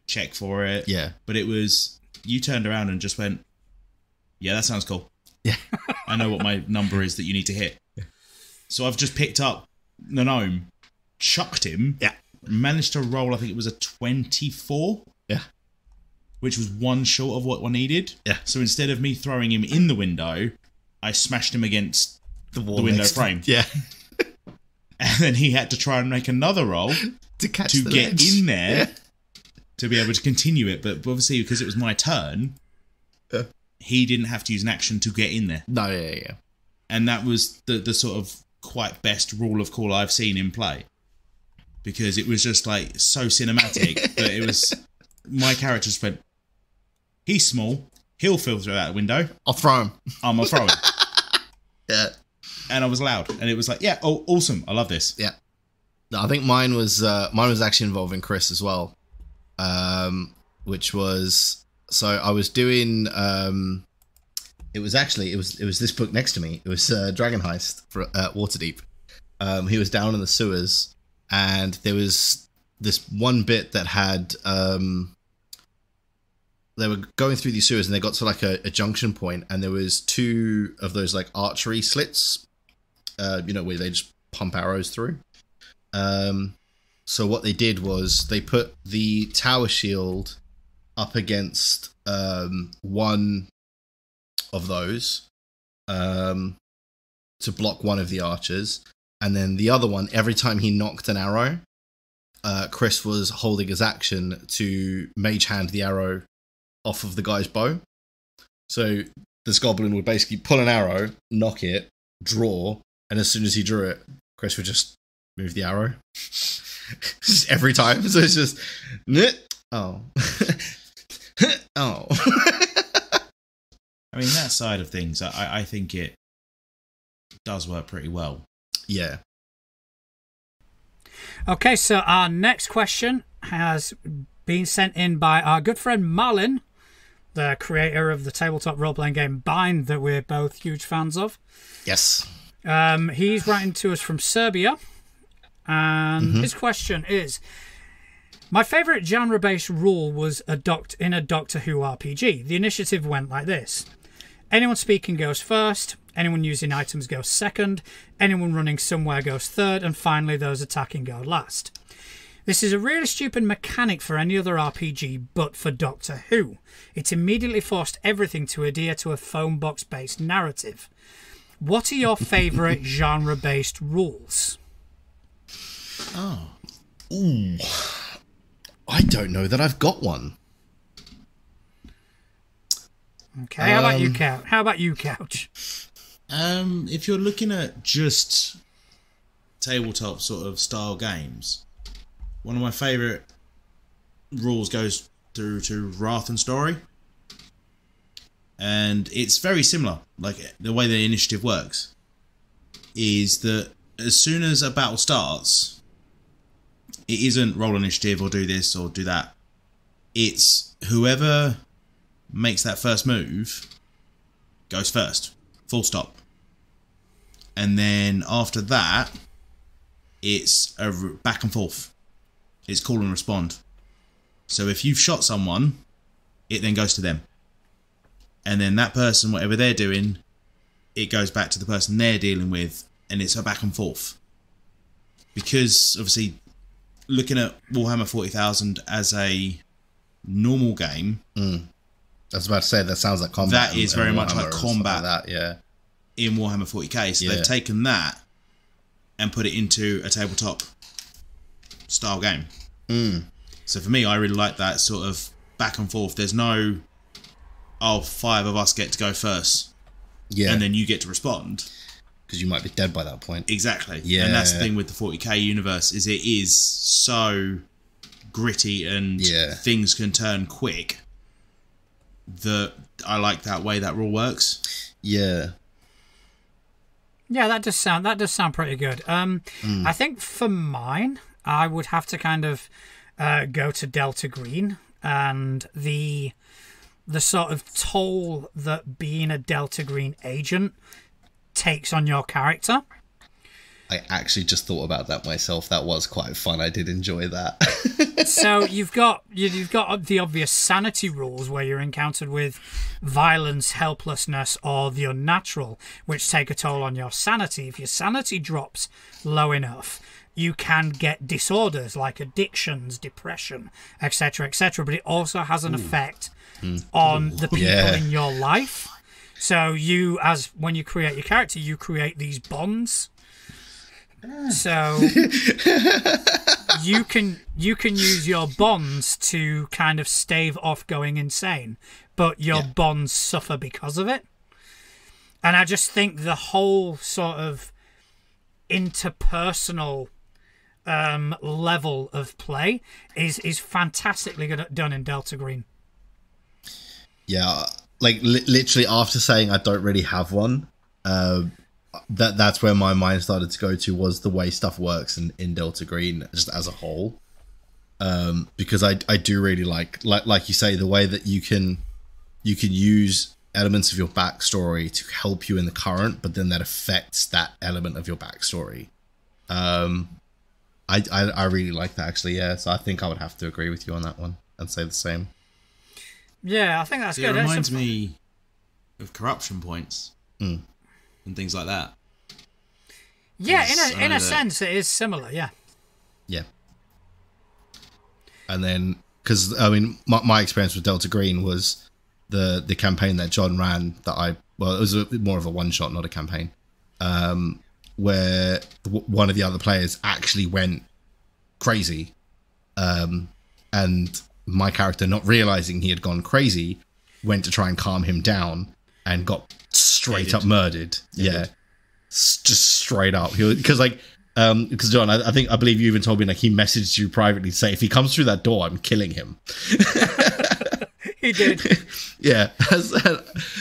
check for it. Yeah. But it was, you turned around and just went, yeah, that sounds cool. Yeah. I know what my number is that you need to hit. So I've just picked up the gnome, chucked him, managed to roll, I think it was a 24. Yeah. Which was one short of what I needed. Yeah. So instead of me throwing him in the window, I smashed him against the window frame. Yeah. And then he had to try and make another roll to get in there to be able to continue it. But obviously, because it was my turn, he didn't have to use an action to get in there. No, yeah. And that was the sort of quite best rule of cool I've seen in play. Because it was just like so cinematic that it was... My character just went, he's small, he'll fall through that window. I'll throw him. I'm going to throw him. Yeah. And I was loud. And it was like, yeah, oh, awesome. I love this. Yeah. No, I think mine was actually involving Chris as well. Which was, so I was doing, it was this book next to me. It was Dragon Heist for Waterdeep. He was down in the sewers and there was this one bit that had, they were going through these sewers and they got to like a junction point and there was two of those like archery slits, where they just pump arrows through. So what they did was they put the tower shield up against one of those to block one of the archers, and then the other one, every time he knocked an arrow, Chris was holding his action to mage hand the arrow off of the guy's bow. So this goblin would basically pull an arrow, knock it, draw, and as soon as he drew it, Chris would just move the arrow. Just every time. So it's just, oh. Oh. I mean, that side of things, I think it does work pretty well. Yeah. Okay, so our next question has been sent in by our good friend Marlin, the creator of the tabletop role-playing game Bind that we're both huge fans of. Yes. He's writing to us from Serbia, and his question is, my favourite genre-based rule was in a Doctor Who RPG. The initiative went like this. Anyone speaking goes first, anyone using items goes second, anyone running somewhere goes third, and finally those attacking go last. This is a really stupid mechanic for any other RPG, but for Doctor Who. It immediately forced everything to adhere to a phone box-based narrative. What are your favourite genre-based rules? Oh. Ooh. I don't know that I've got one. Okay, how about you, Couch? How about you, Couch? If you're looking at just tabletop sort of style games, one of my favourite rules goes through to Wrath and Story. And it's very similar. Like, the way the initiative works is that as soon as a battle starts, it isn't roll initiative or do this or do that. It's whoever makes that first move goes first. Full stop. And then after that, it's a back and forth. It's call and respond. So if you've shot someone, it then goes to them. And then that person, whatever they're doing, it goes back to the person they're dealing with, and it's a back and forth. Because, obviously, looking at Warhammer 40,000 as a normal game, I was about to say, that sounds like combat. That is very much like combat like that, yeah. in Warhammer 40k. So they've taken that and put it into a tabletop style game. So for me, I really like that sort of back and forth. There's no, 5 of us get to go first. Yeah. And then you get to respond. Because you might be dead by that point. Exactly. Yeah. And that's the thing with the 40k universe, is it is so gritty and things can turn quick that I like that way that rule works. Yeah. Yeah, that does sound pretty good. I think for mine, I would have to kind of go to Delta Green and the sort of toll that being a Delta Green agent takes on your character. I actually just thought about that myself. That was quite fun. I did enjoy that. So you've got the obvious sanity rules where you're encountered with violence, helplessness, or the unnatural, which take a toll on your sanity. If your sanity drops low enough, you can get disorders like addictions, depression, etc., etc. But it also has an effect on the people in your life. So when you create your character, you create these bonds. So you can use your bonds to kind of stave off going insane, but your bonds suffer because of it. And I just think the whole sort of interpersonal level of play is fantastically done in Delta Green. Yeah, like literally after saying I don't really have one, that's where my mind started to go to, was the way stuff works in Delta Green just as a whole. Because I do really like you say, the way that you can use elements of your backstory to help you in the current, but then that affects that element of your backstory. I really like that, actually. Yeah, so I think I would have to agree with you on that one and say the same. Yeah, I think that's good. It reminds me of corruption points and things like that. Yeah, in a sense, it is similar. Yeah. Yeah. And then, because I mean, my experience with Delta Green was the campaign that John ran. It was more of a one shot, not a campaign, where one of the other players actually went crazy, and my character, not realizing he had gone crazy, went to try and calm him down and got straight up murdered. Yeah, just straight up. Because John, I believe you even told me, like, he messaged you privately to say, if he comes through that door, I'm killing him. He did. Yeah.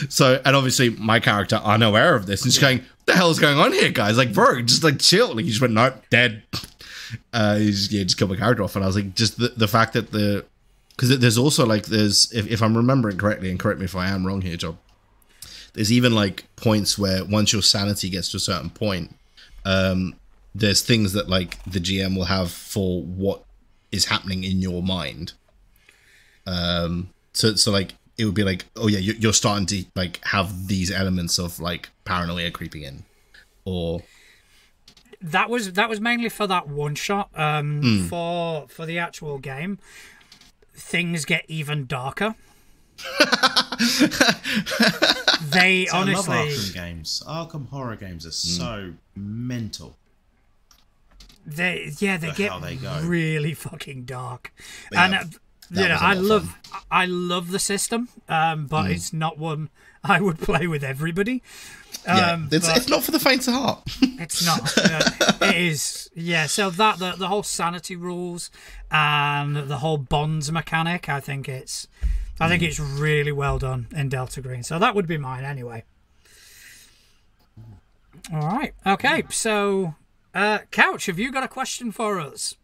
So, and obviously my character unaware of this and just going, what the hell's going on here, guys? Like, bro, just like chill. Like, he just went, nope, dead. He just killed my character off. And I was like, just the fact that because there's also like, if I'm remembering correctly, and correct me if I am wrong here, John, there's even like points where once your sanity gets to a certain point, there's things that like the GM will have for what is happening in your mind. So like it would be like, oh yeah, you're starting to like have these elements of like paranoia creeping in, or that was mainly for that one shot. For the actual game, things get even darker. They honestly, I love Arkham games. Arkham horror games are so mental. They get really fucking dark. Yeah, and I love the system, but it's not one I would play with everybody. It's not for the faint of heart. It's not. It is. Yeah. So the whole sanity rules and the whole bonds mechanic, I think it's really well done in Delta Green. So that would be mine anyway. All right. Okay. So, Couch, have you got a question for us?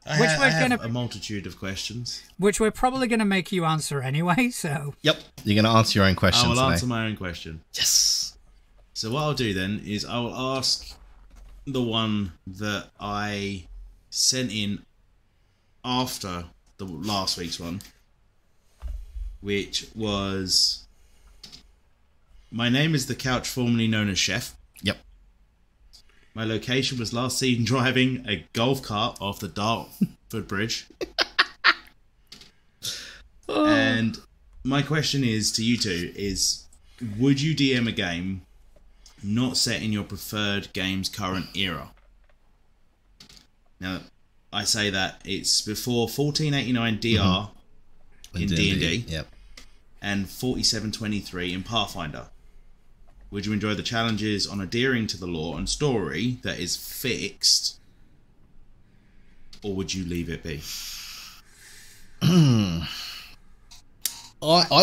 I have a multitude of questions, which we're probably going to make you answer anyway. So. Yep. You're going to answer your own question. I will today. answer my own question. Yes. So what I'll do then is I will ask the one that I sent in after the last week's one, which was, my name is the Couch, formerly known as Chef. Yep. My location was last seen driving a golf cart off the Dartford Bridge. And my question is to you two is, would you DM a game not set in your preferred game's current era? Now, I say that it's before 1489 DR in D&D Yep. and 4723 in Pathfinder. Would you enjoy the challenges on adhering to the lore and story that is fixed, or would you leave it be? I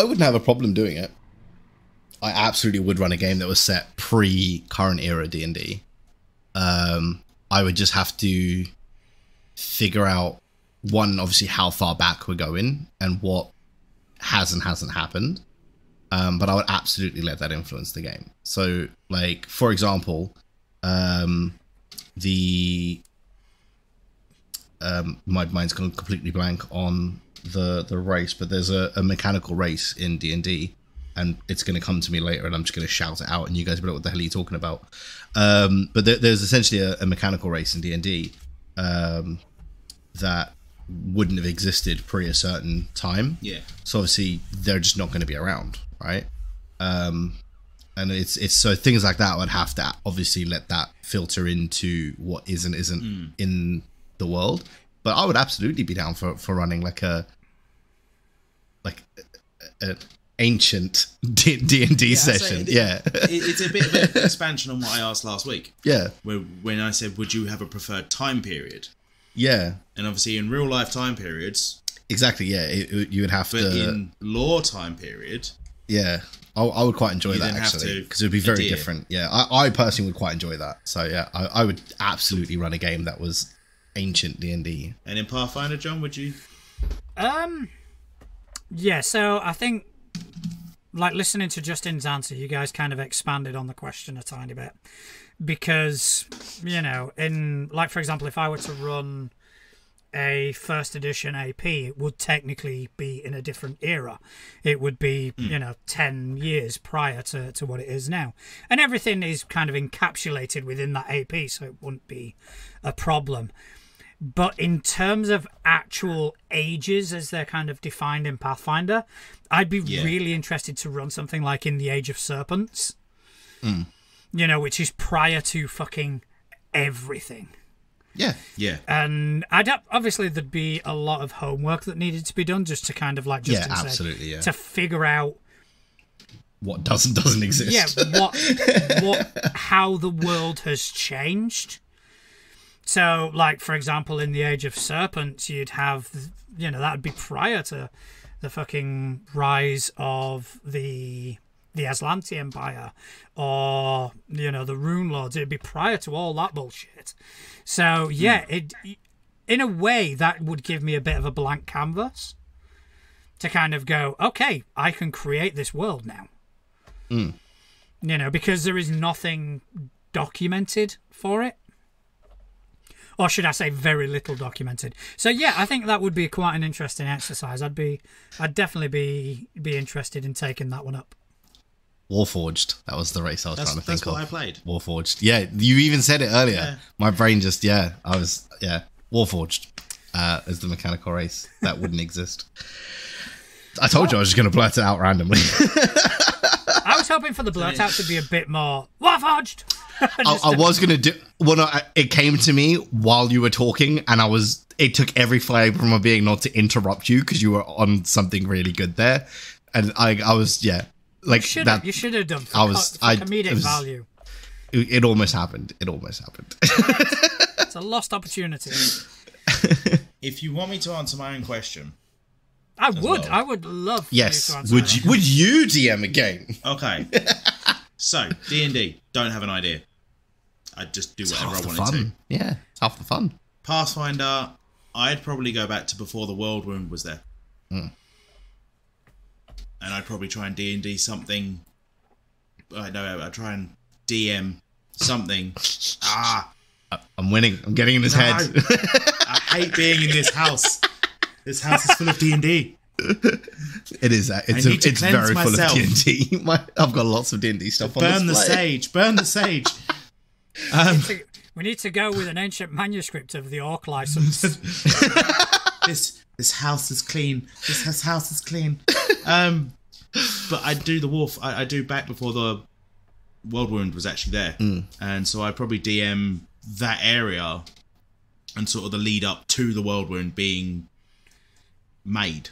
wouldn't have a problem doing it. I absolutely would run a game that was set pre-current era D&D. I would just have to figure out, one, obviously how far back we're going and what has and hasn't happened. But I would absolutely let that influence the game. So, like, for example, my mind's gone completely blank on the race, but there's a mechanical race in D&D, and it's going to come to me later, and I'm just going to shout it out, and you guys will be like, what the hell are you talking about? But there's essentially a mechanical race in D&D that wouldn't have existed pre a certain time. Yeah. So obviously they're just not going to be around, right? And it's so things like that, I would have to obviously let that filter into what is and isn't in the world. But I would absolutely be down for running like an ancient D&D session. It's a bit of an expansion on what I asked last week. Yeah. When I said, would you have a preferred time period? Yeah. And obviously in real life time periods. Exactly, yeah. You would have to... But in lore time period... Yeah. I would quite enjoy that, actually. Because it would be very different. Yeah. I personally would quite enjoy that. So, yeah. I would absolutely run a game that was ancient D&D. And in Pathfinder, John, would you? Yeah, so I think, like, listening to Justin's answer, you guys kind of expanded on the question a tiny bit. Because, you know, for example, if I were to run a first edition AP, it would technically be in a different era. It would be, 10 years prior to what it is now. And everything is kind of encapsulated within that AP, so it wouldn't be a problem. But in terms of actual ages as they're kind of defined in Pathfinder, I'd be really interested to run something like in the Age of Serpents. Which is prior to fucking everything. Yeah. And obviously there'd be a lot of homework that needed to be done just to kind of like Justin said, to figure out what doesn't exist. Yeah, how the world has changed. So, like, for example, in the Age of Serpents, you'd have, that would be prior to the fucking rise of the Aslanti Empire or, the Rune Lords. It'd be prior to all that bullshit. So, yeah, in a way, that would give me a bit of a blank canvas to kind of go, okay, I can create this world now. Because there is nothing documented for it. Or should I say very little documented. So yeah, I think that would be quite an interesting exercise. I'd definitely be interested in taking that one up. Warforged. That was the race I was trying to think of. That's what I played. Warforged. Yeah, you even said it earlier. Yeah. My brain just, Warforged as the mechanical race. That wouldn't exist. I told you I was just going to blurt it out randomly. I was hoping for the blurt out to be a bit more Warforged. I was going to do... Well, no, it came to me while you were talking, and it took every fibre from my being not to interrupt you because you were on something really good there. And I was, like... You should have done for comedic value. It almost happened. It's a lost opportunity. If you want me to answer my own question... I would love you to answer would you DM a game? Okay. So, D&D, don't have an idea. I just do whatever I wanted to. Yeah, it's half the fun. Pathfinder, I'd probably go back to before the World Wound was there. And I'd probably try and D&D something. I'd try and DM something. I'm winning. I'm getting in his head. I hate being in this house. This house is full of D&D. It is. It's very full of D&D. I've got lots of D&D stuff on Burn the sage. Burn the sage. We need to go with an ancient manuscript of the Orc license. This house is clean. This house is clean. But I do the Wharf. I do back before the World Wound was actually there, and so I probably DM that area and sort of the lead up to the World Wound being made.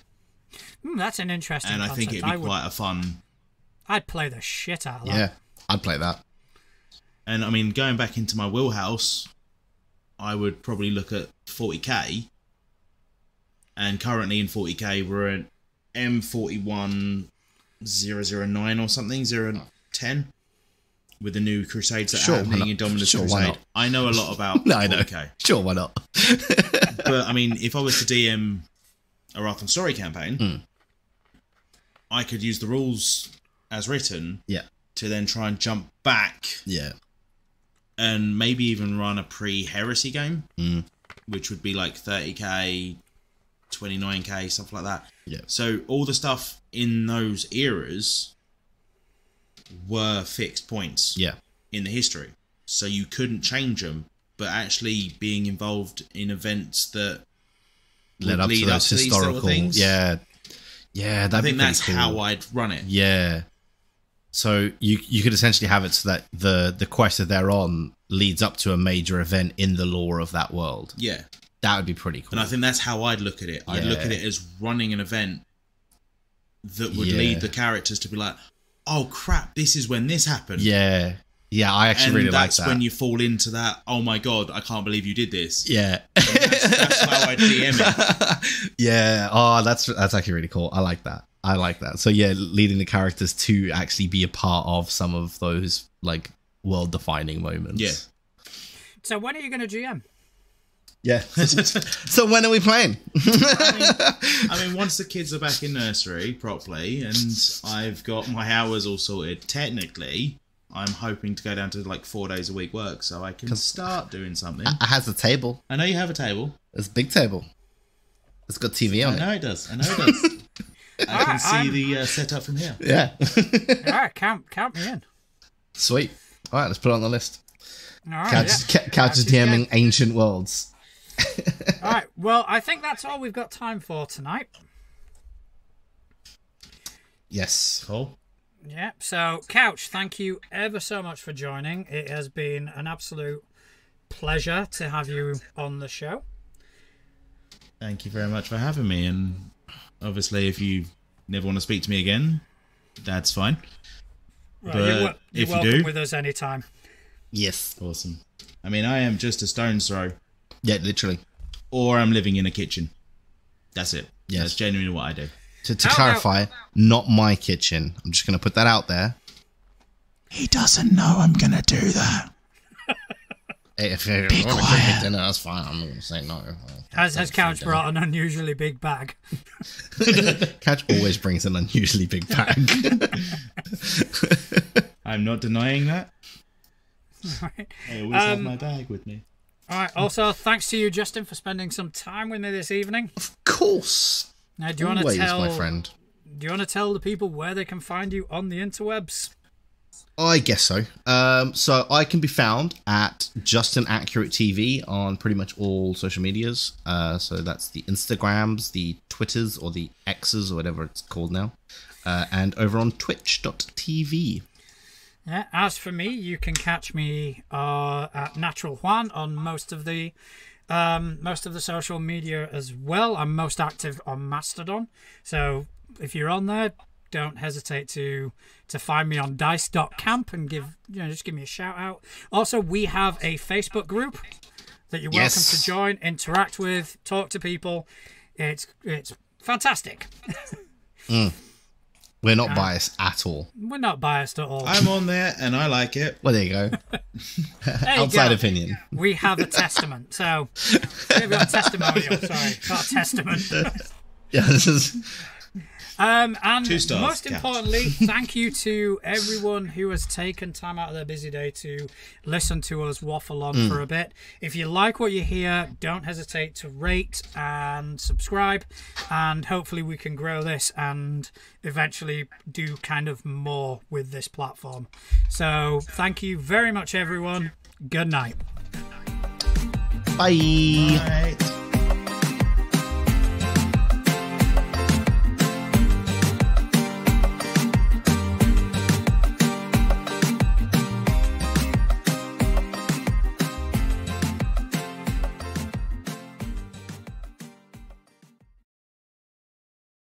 That's an interesting And I concept. think it'd be quite a fun. I'd play the shit out of that. Yeah, I'd play that. And I mean, going back into my wheelhouse, I would probably look at 40k. And currently in 40k, we're at M41009 or something, 010, with the new Crusades that are happening in Dominus Crusade. I know a lot about 40k. Sure, why not? But I mean, if I was to DM a Wrath and Story campaign, I could use the rules as written to then try and jump back and maybe even run a pre-heresy game, which would be like 30k, 29k, stuff like that. Yeah. So all the stuff in those eras were fixed points in the history. So you couldn't change them, but actually being involved in events that led up to those historical things. Yeah, I think that's cool. how I'd run it. Yeah. So you could essentially have it so that the quest that they're on leads up to a major event in the lore of that world. Yeah. That would be pretty cool. And I think that's how I'd look at it. I'd look at it as running an event that would lead the characters to be like, oh crap, this is when this happened. Yeah. Yeah, I actually really like that. And that's when you fall into that, oh my god, I can't believe you did this. Yeah. That's how I'd DM it. Yeah. Oh, that's actually really cool. I like that. So yeah, leading the characters to actually be a part of some of those like world-defining moments. Yeah. So when are you going to GM? Yeah. So when are we playing? I mean, once the kids are back in nursery properly and I've got my hours all sorted, technically, I'm hoping to go down to like 4 days a week work so I can start doing something. It has a table. I know you have a table. It's a big table. It's got TV on it. I know it does. I can see the setup from here. Yeah. All right, count me in. Sweet. All right, let's put it on the list. All right, Couch is DMing Ancient Worlds. All right, well, I think that's all we've got time for tonight. Yes. Cool. Yeah, so Couch, thank you ever so much for joining. It has been an absolute pleasure to have you on the show. Thank you very much for having me. And obviously, if you never want to speak to me again, that's fine. Right, but you're if welcome you do, with us anytime. Yes. Awesome. I mean, I am just a stone's throw. Yeah, literally. Or I'm living in a kitchen. That's it. Yes. That's genuinely what I do. To clarify, not my kitchen. I'm just going to put that out there. He doesn't know I'm going to do that. Hey, if you want to cook me dinner, that's fine. I'm not going to say no. Has Couch brought an unusually big bag? Couch always brings an unusually big bag. I'm not denying that. Right. I always have my bag with me. All right. Also, thanks to you, Justin, for spending some time with me this evening. Of course. Now, do you want Always, to tell my friend. Do you want to tell the people where they can find you on the interwebs? I guess so. So I can be found at Justin Accurate TV on pretty much all social medias. So that's the Instagrams, the Twitters, or the X's, or whatever it's called now. And over on twitch.tv. Yeah. As for me, you can catch me at Natural Juan on most of the social media as well. I'm most active on Mastodon. So if you're on there, don't hesitate to find me on dice.camp and just give me a shout out. Also, we have a Facebook group that you're welcome to join, interact with, talk to people. It's fantastic. We're not biased at all. We're not biased at all. I'm on there and I like it. Well, there you go. Outside opinion. We have a testament. So we've got a testimonial. Sorry, not a testament. Yeah, this is. And 2 stars, most Couch. importantly, thank you to everyone who has taken time out of their busy day to listen to us waffle on for a bit. If you like what you hear, don't hesitate to rate and subscribe, and hopefully we can grow this and eventually do kind of more with this platform. So thank you very much, everyone. Good night. Bye. Right.